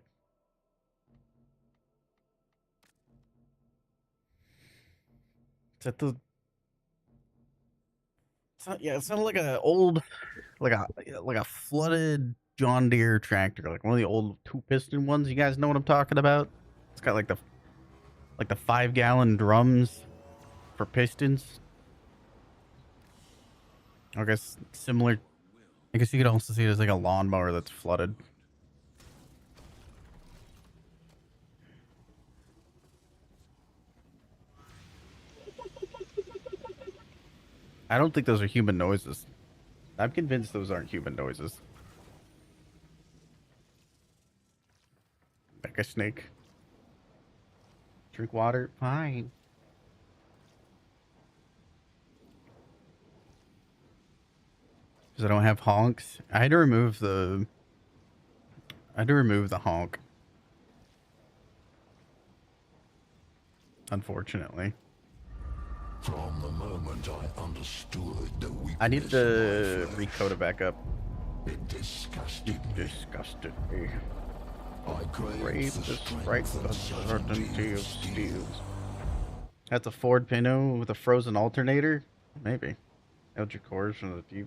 Is that the? Yeah, it sounded like a old, like a flooded John Deere tractor, like one of the old 2-piston ones. You guys know what I'm talking about? It's got like the 5-gallon drums for pistons. I guess similar. I guess you could also see it as like a lawnmower that's flooded. I don't think those are human noises. I'm convinced those aren't human noises. Like a snake. Drink water? Fine. Because I don't have honks. I had to remove the honk. Unfortunately. From the moment I understood the weakness I need of to my flesh, recode it back up. it disgusted me. Disgusted me. I craved Brave the the strength and certainty of steel. steels. That's a Ford Pinto with a frozen alternator? Maybe. Eldritch cores from the deep.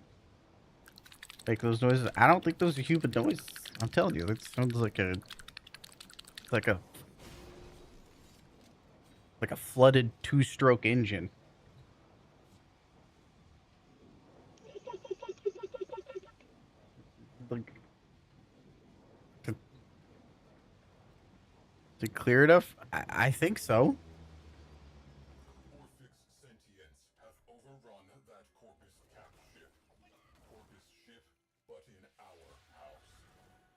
Make those noises. I don't think those are human noises. I'm telling you, that sounds like a like a flooded 2-stroke engine. Like, to clear enough? I think so. Orphic's sentience hath overrun that Corpus Cap ship. Corpus ship, but in our house.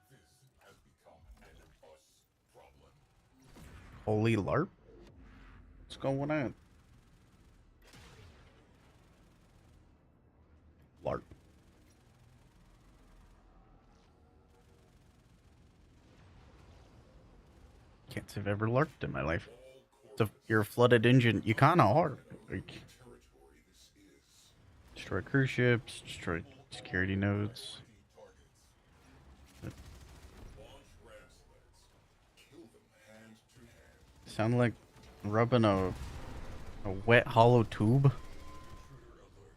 This has become an us problem. Holy LARP. What's going on? LARP. Can't say I've ever LARPed in my life. So if you're a flooded engine, you kind of are. Like, Territory this is. destroy cruise ships, destroy security nodes. Targets. Launch ram sleds. Kill them hand to hand. Sound like rubbing a wet hollow tube. Intruder alert.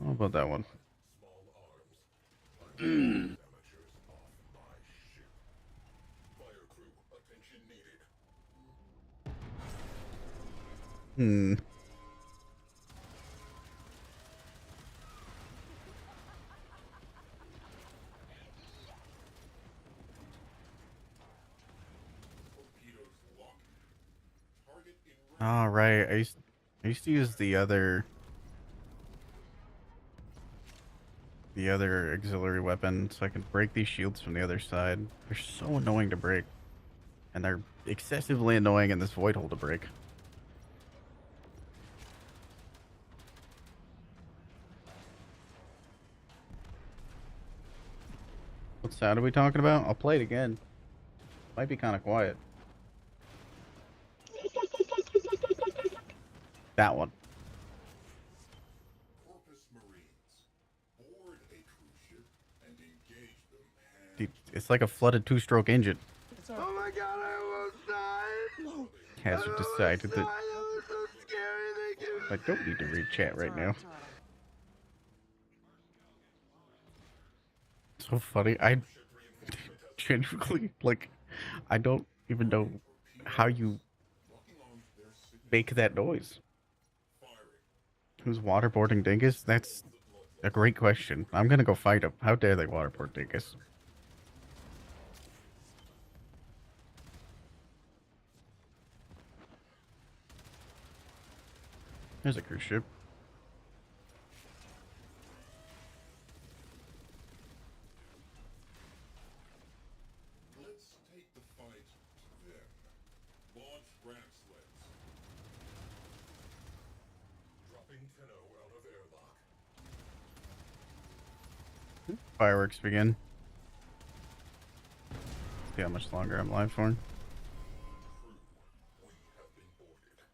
How about that one? Small arms. Amateurs off my ship. Fire crew, attention needed. Hmm. Torpedoes locked. Target in range. All right. I used to use the other auxiliary weapon so I can break these shields from the other side. They're so annoying to break. And they're excessively annoying in this void hole to break. What sound are we talking about? I'll play it again. Might be kind of quiet. That one. Corpus Marines. Board a cruise ship and engage them hand Dude, it's like a flooded two-stroke engine. Oh my god, I almost died! Hazard decided that That was so scary. Thank you. I don't need to read chat right now. So funny. I genuinely, like, I don't even know how you make that noise. Who's waterboarding Dingus? That's a great question. I'm gonna go fight him. How dare they waterboard Dingus? There's a cruise ship. Let's take the fight to them. Launch ramp sleds. Dropping Tenno out of airlock. Fireworks begin. See how much longer I'm live for. Crew, we have been boarded.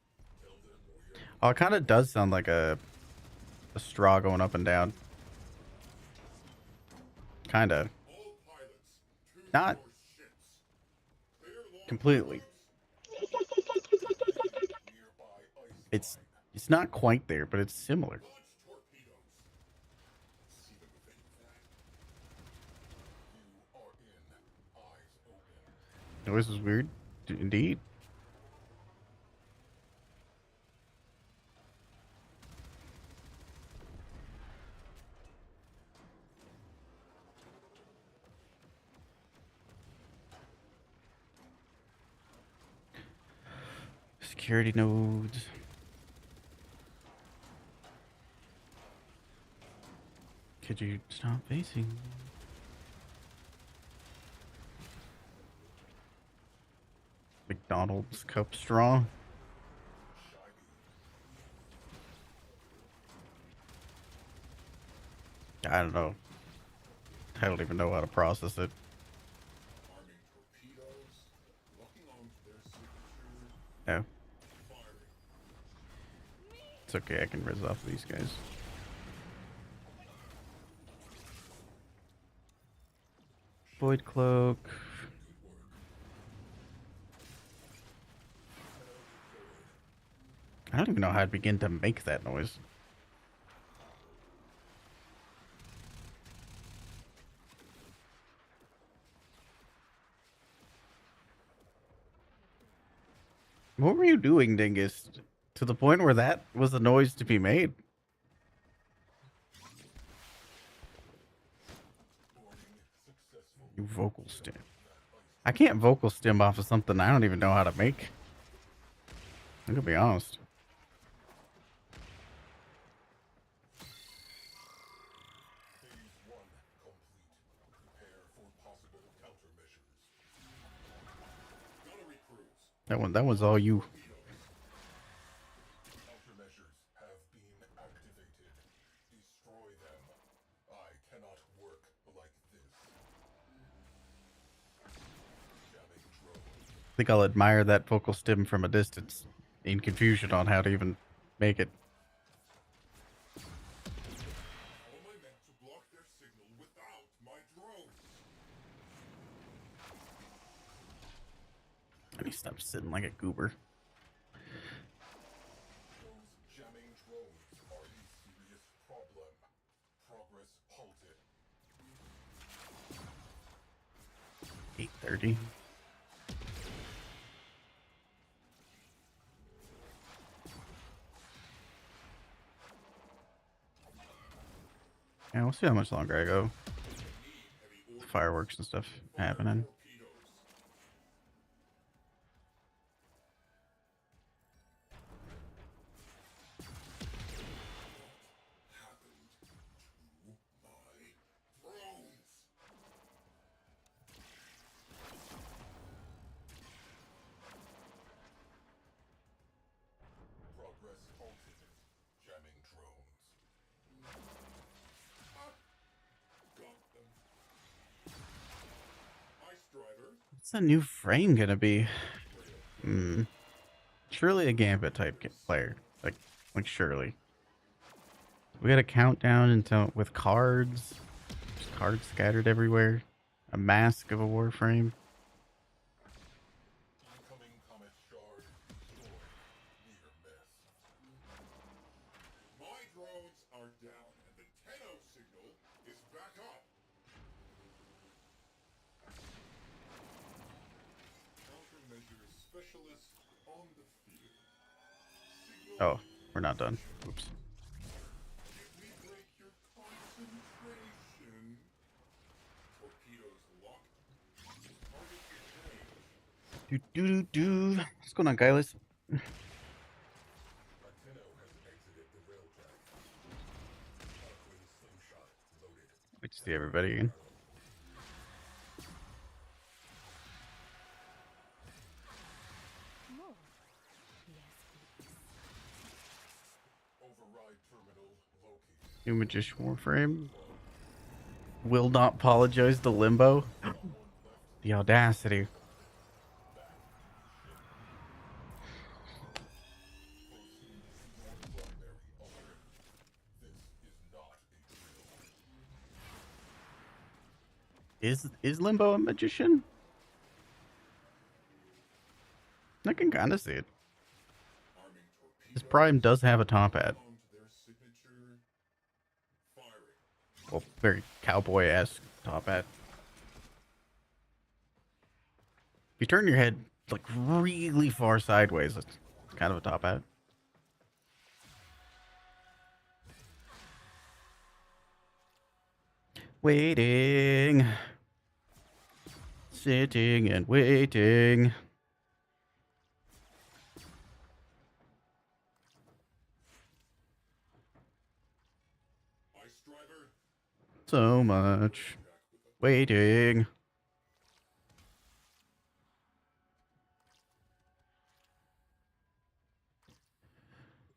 Tell them we are Oh, it kind of does sound like a straw going up and down. Kind of. all pilots to Not your ships. Clear launch completely. nearby ice It's not quite there, but it's similar. launch torpedoes. See them if they fly. You are in. Eyes open. Noise is weird. Indeed. Security nodes. Could you stop facing? McDonald's cup straw. I don't know. I don't even know how to process it. Arming torpedoes. Locking onto their signatures. No, Firing. it's okay. I can rizz off these guys. Void cloak. I don't even know how to begin to make that noise. What were you doing, Dingus? To the point where that was the noise to be made? You vocal stim. I can't vocal stim off of something I don't even know how to make. I'm gonna be honest. Phase 1 complete. Prepare for possible countermeasures. Gunnery crews. That was all you. Countermeasures have been activated. Destroy them. I cannot work like this. Jamming drone. I think I'll admire that vocal stim from a distance, in confusion on how to even make it. How am I meant to block their signal without my drones? I need to stop sitting like a goober. Those jamming drones are a serious problem. Progress halted. 8:30. Yeah, we'll see how much longer I go. Fireworks and stuff happening. Torpedoes. Happened to my drones. What's the new frame gonna be? Hmm. Surely a Gambit type player. Like surely. We got a countdown until with cards. Just cards scattered everywhere. A mask of a warframe. Incoming comet shard stored near miss. My drones are down and the 10-0 signal is back up. Countermeasures specialist on the field. Signal Oh, we're not done. Oops. Did we break your concentration? Torpedoes locked. Target engaged. What's going on, Kylus? Latino has exited the railjack. Darkwing slingshot loaded. Good to see everybody again. More. Yes, please. Override terminal located. New Magician Warframe. Will not apologize to Limbo. The audacity. Is Limbo a magician? I can kind of see it. Arming His torpedo prime does have a top hat. onto their signature. Firing. Well, very cowboy-esque top hat. If you turn your head like really far sideways, it's kind of a top hat. Waiting. Sitting and waiting. Ice driver. So much waiting.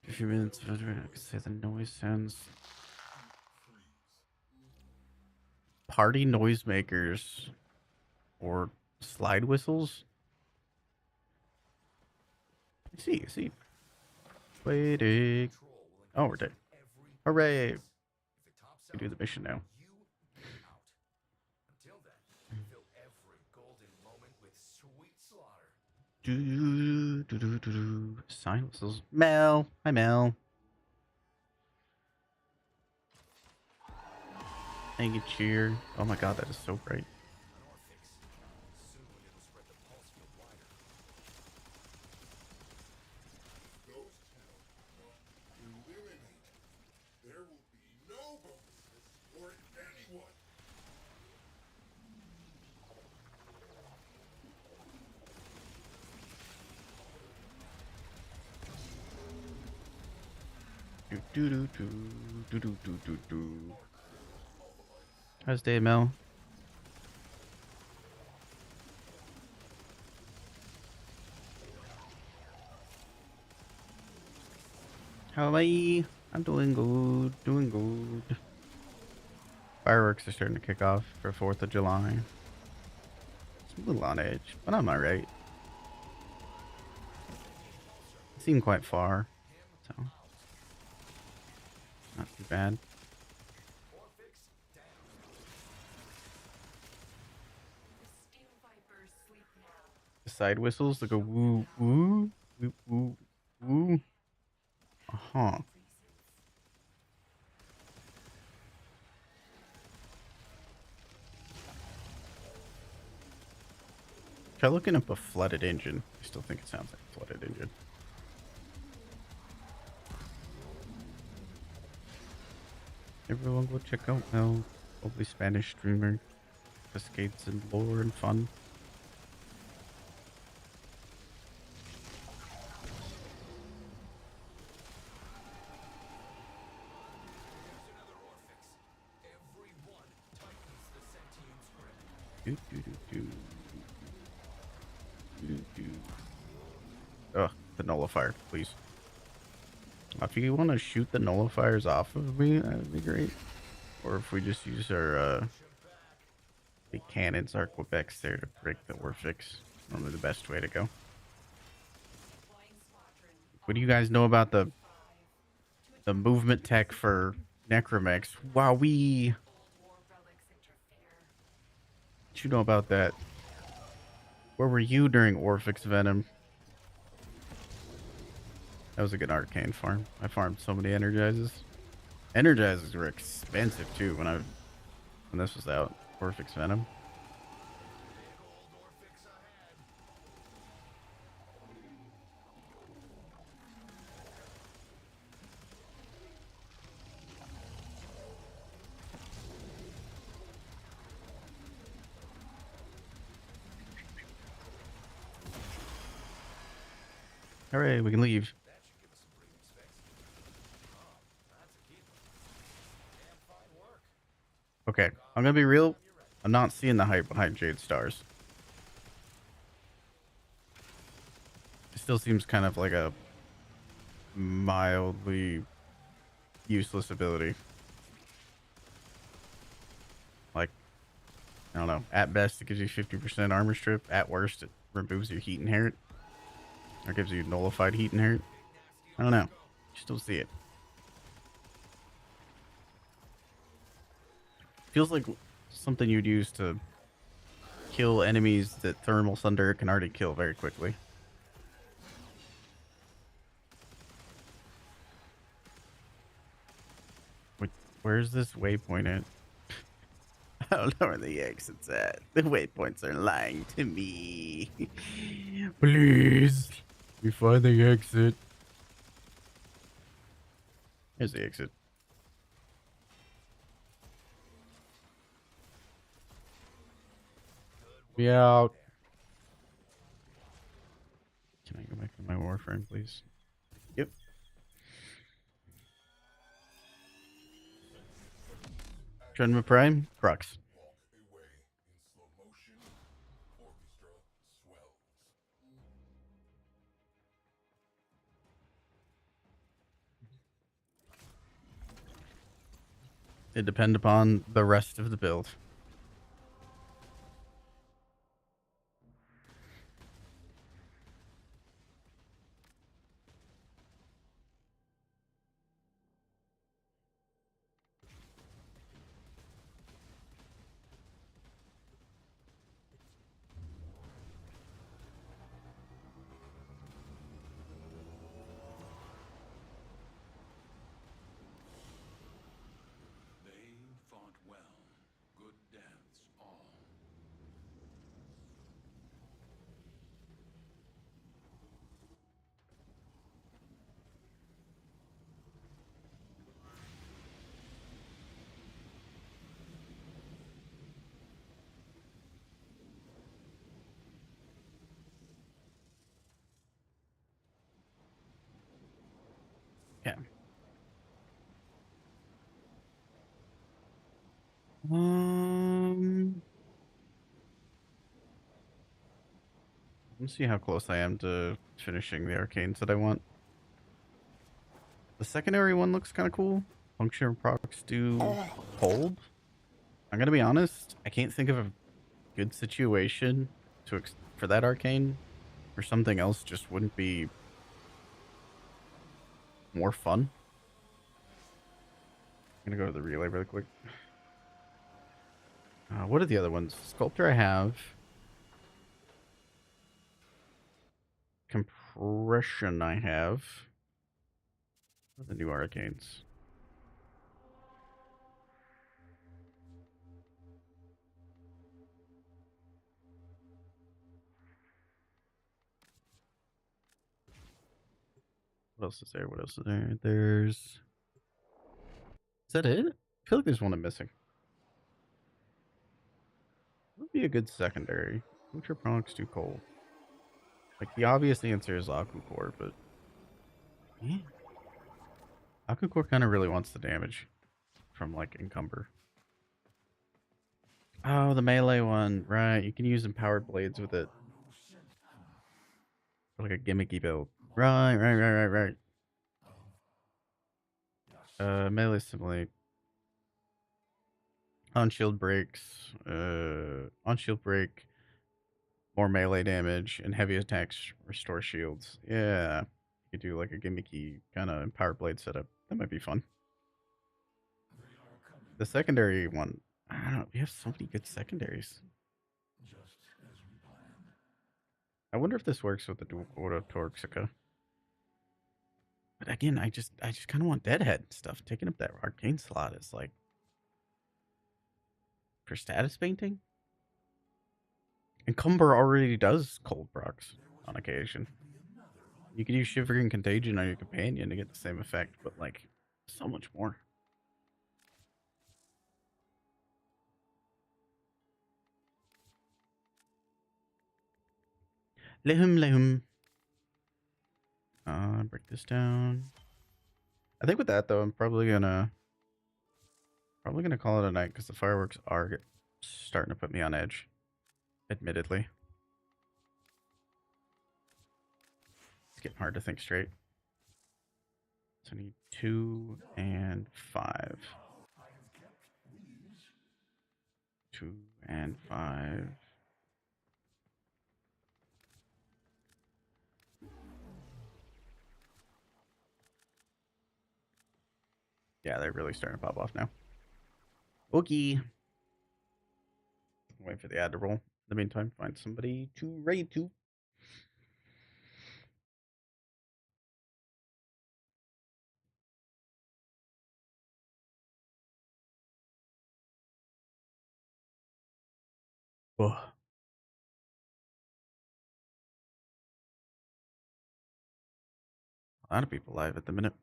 A few minutes. I can say the noise sounds. Party noisemakers or slide whistles. I see. Waiting. Oh, we're dead. Hooray! We do the mission now. Until then, fill every golden moment with sweet slaughter. Sign whistles. Mel. Hi, Mel. Thank you, cheer. Oh my god, that is so bright. Soon it'll spread the pulse field wider. Ghost town. Eliminate. There will be no bonuses for anyone. How's day, Mel? How am I? I'm doing good. Fireworks are starting to kick off for 4th of July. It's a little on edge, but I'm alright. Seem quite far, so not too bad. The sting vipers sleep now. The side whistles that go woo woo woo woo woo. Uh-huh. Try looking up a flooded engine. I still think it sounds like a flooded engine. Everyone go check out Mel, lovely Spanish streamer. Cascades and lore and fun. Do, do, do, do. Do, do. Ugh, the nullifier, please. If you want to shoot the nullifiers off of me, that would be great. Or if we just use our Big cannons are Quebec's there to break the Orphix. Normally the best way to go. What do you guys know about the movement tech for Necromex? Wowee! What you know about that? Where were you during Orphix Venom? That was a good arcane farm. I farmed so many energizes. Energizes were expensive too when this was out. Orphix Venom. Hooray, we can leave. Okay, I'm gonna be real. I'm not seeing the hype behind Jade Stars. It still seems kind of like a mildly useless ability. Like, I don't know. At best, it gives you 50% armor strip. At worst, it removes your heat inherent. Or gives you nullified heat inherent. I don't know. Just don't see it. Feels like something you'd use to kill enemies that Thermal Thunder can already kill very quickly. Where's this waypoint at? I don't know where the exit's at. The waypoints are lying to me. Please. We find the exit. Here's the exit. Be out. Can I go back to my warframe, please? Yep. Trinma Prime, Crux. Walk away in slow motion. Orchestra swells. It depends upon the rest of the build. They fought well. Good deaths all. Yeah. Let's see how close I am to finishing the arcanes that I want. The secondary one looks kind of cool. Puncture procs do hold. I'm gonna be honest. I can't think of a good situation for that arcane, or something else just wouldn't be more fun. I'm gonna go to the relay really quick. What are the other ones? Sculptor I have. Compression I have. What are the new arcanes? What else is there? What else is there? There's... Is that it? I feel like there's one I'm missing. What would be a good secondary? Future products too cold. Like, the obvious answer is Akucore, but... Yeah. Akucore kind of really wants the damage from, like, Encumber. Oh, the melee one. Right, you can use Empowered Blades with it. Like a gimmicky build. Right. Melee Simulate. On shield breaks, on shield break, more melee damage, and heavy attacks restore shields. Yeah, you could do like a gimmicky kind of power blade setup. That might be fun. The secondary one, I don't know. We have so many good secondaries. I wonder if this works with the dual quota Toxica. But again, I just kind of want Deadhead stuff. Taking up that arcane slot is like for status painting. And Cumber already does cold procs on occasion. You could use Shivering Contagion on your companion to get the same effect, but like so much more. Lehum. Break this down. I think with that though, I'm probably gonna call it a night because the fireworks are starting to put me on edge. Admittedly, it's getting hard to think straight. So I need 2 and 5. 2 and 5. Yeah, they're really starting to pop off now. Okay. Wait for the ad to roll. In the meantime, find somebody to raid to. Ugh. A lot of people live at the minute.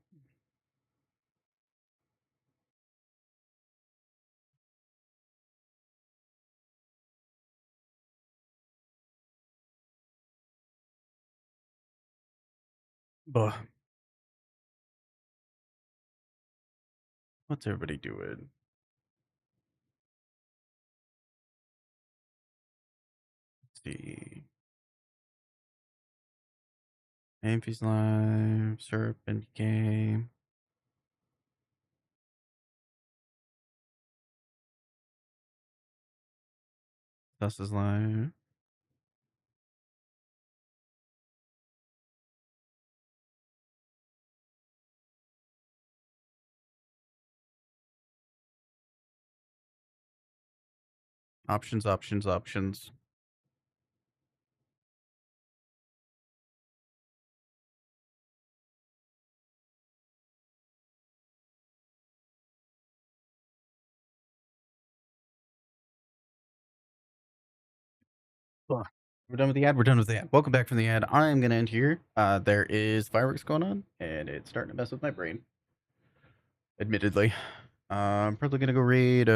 Buh. What's everybody doing? Let's see. Amphi's live. Syrup and BK. Sus is live. Options. Ugh. We're done with the ad. We're done with the ad. Welcome back from the ad. I'm going to end here. There is fireworks going on, and it's starting to mess with my brain. Admittedly. I'm probably going to go raid.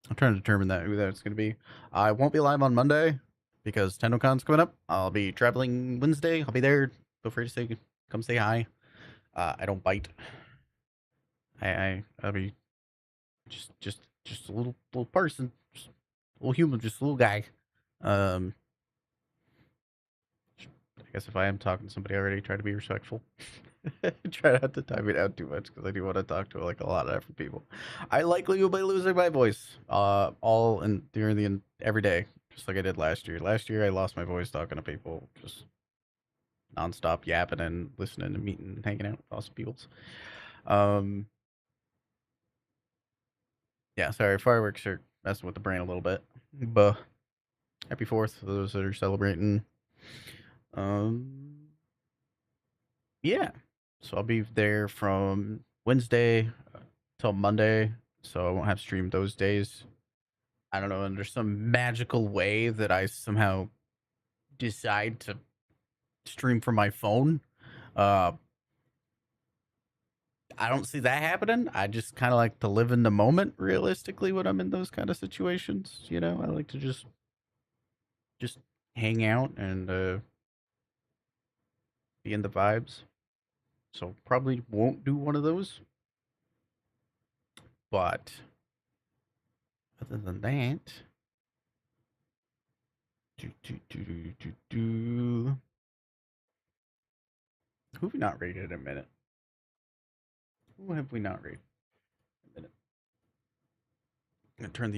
I'm trying to determine who that's going to be. I won't be live on Monday because TennoCon's coming up. I'll be traveling Wednesday. I'll be there. Feel free to come say hi. I don't bite. I'll be just a little person, just a little human, just a little guy. I guess if I am talking to somebody already, try to be respectful. Try not to time it out too much because I do want to talk to like a lot of different people. I likely will be losing my voice, all in during the every day, just like I did last year. Last year I lost my voice talking to people, just nonstop yapping and listening and meeting and hanging out with awesome peoples. Yeah, sorry, fireworks are messing with the brain a little bit, but happy 4th for those that are celebrating. Yeah, so I'll be there from Wednesday till Monday, so I won't have streamed those days. I don't know, and there's some magical way that I somehow decide to stream from my phone. Uh, I don't see that happening. I just kind of like to live in the moment realistically when I'm in those kind of situations, you know? I like to just hang out and be in the vibes. So probably won't do one of those. But other than that, who have we not rated in a minute? Who have we not rated in a minute? I'm gonna turn the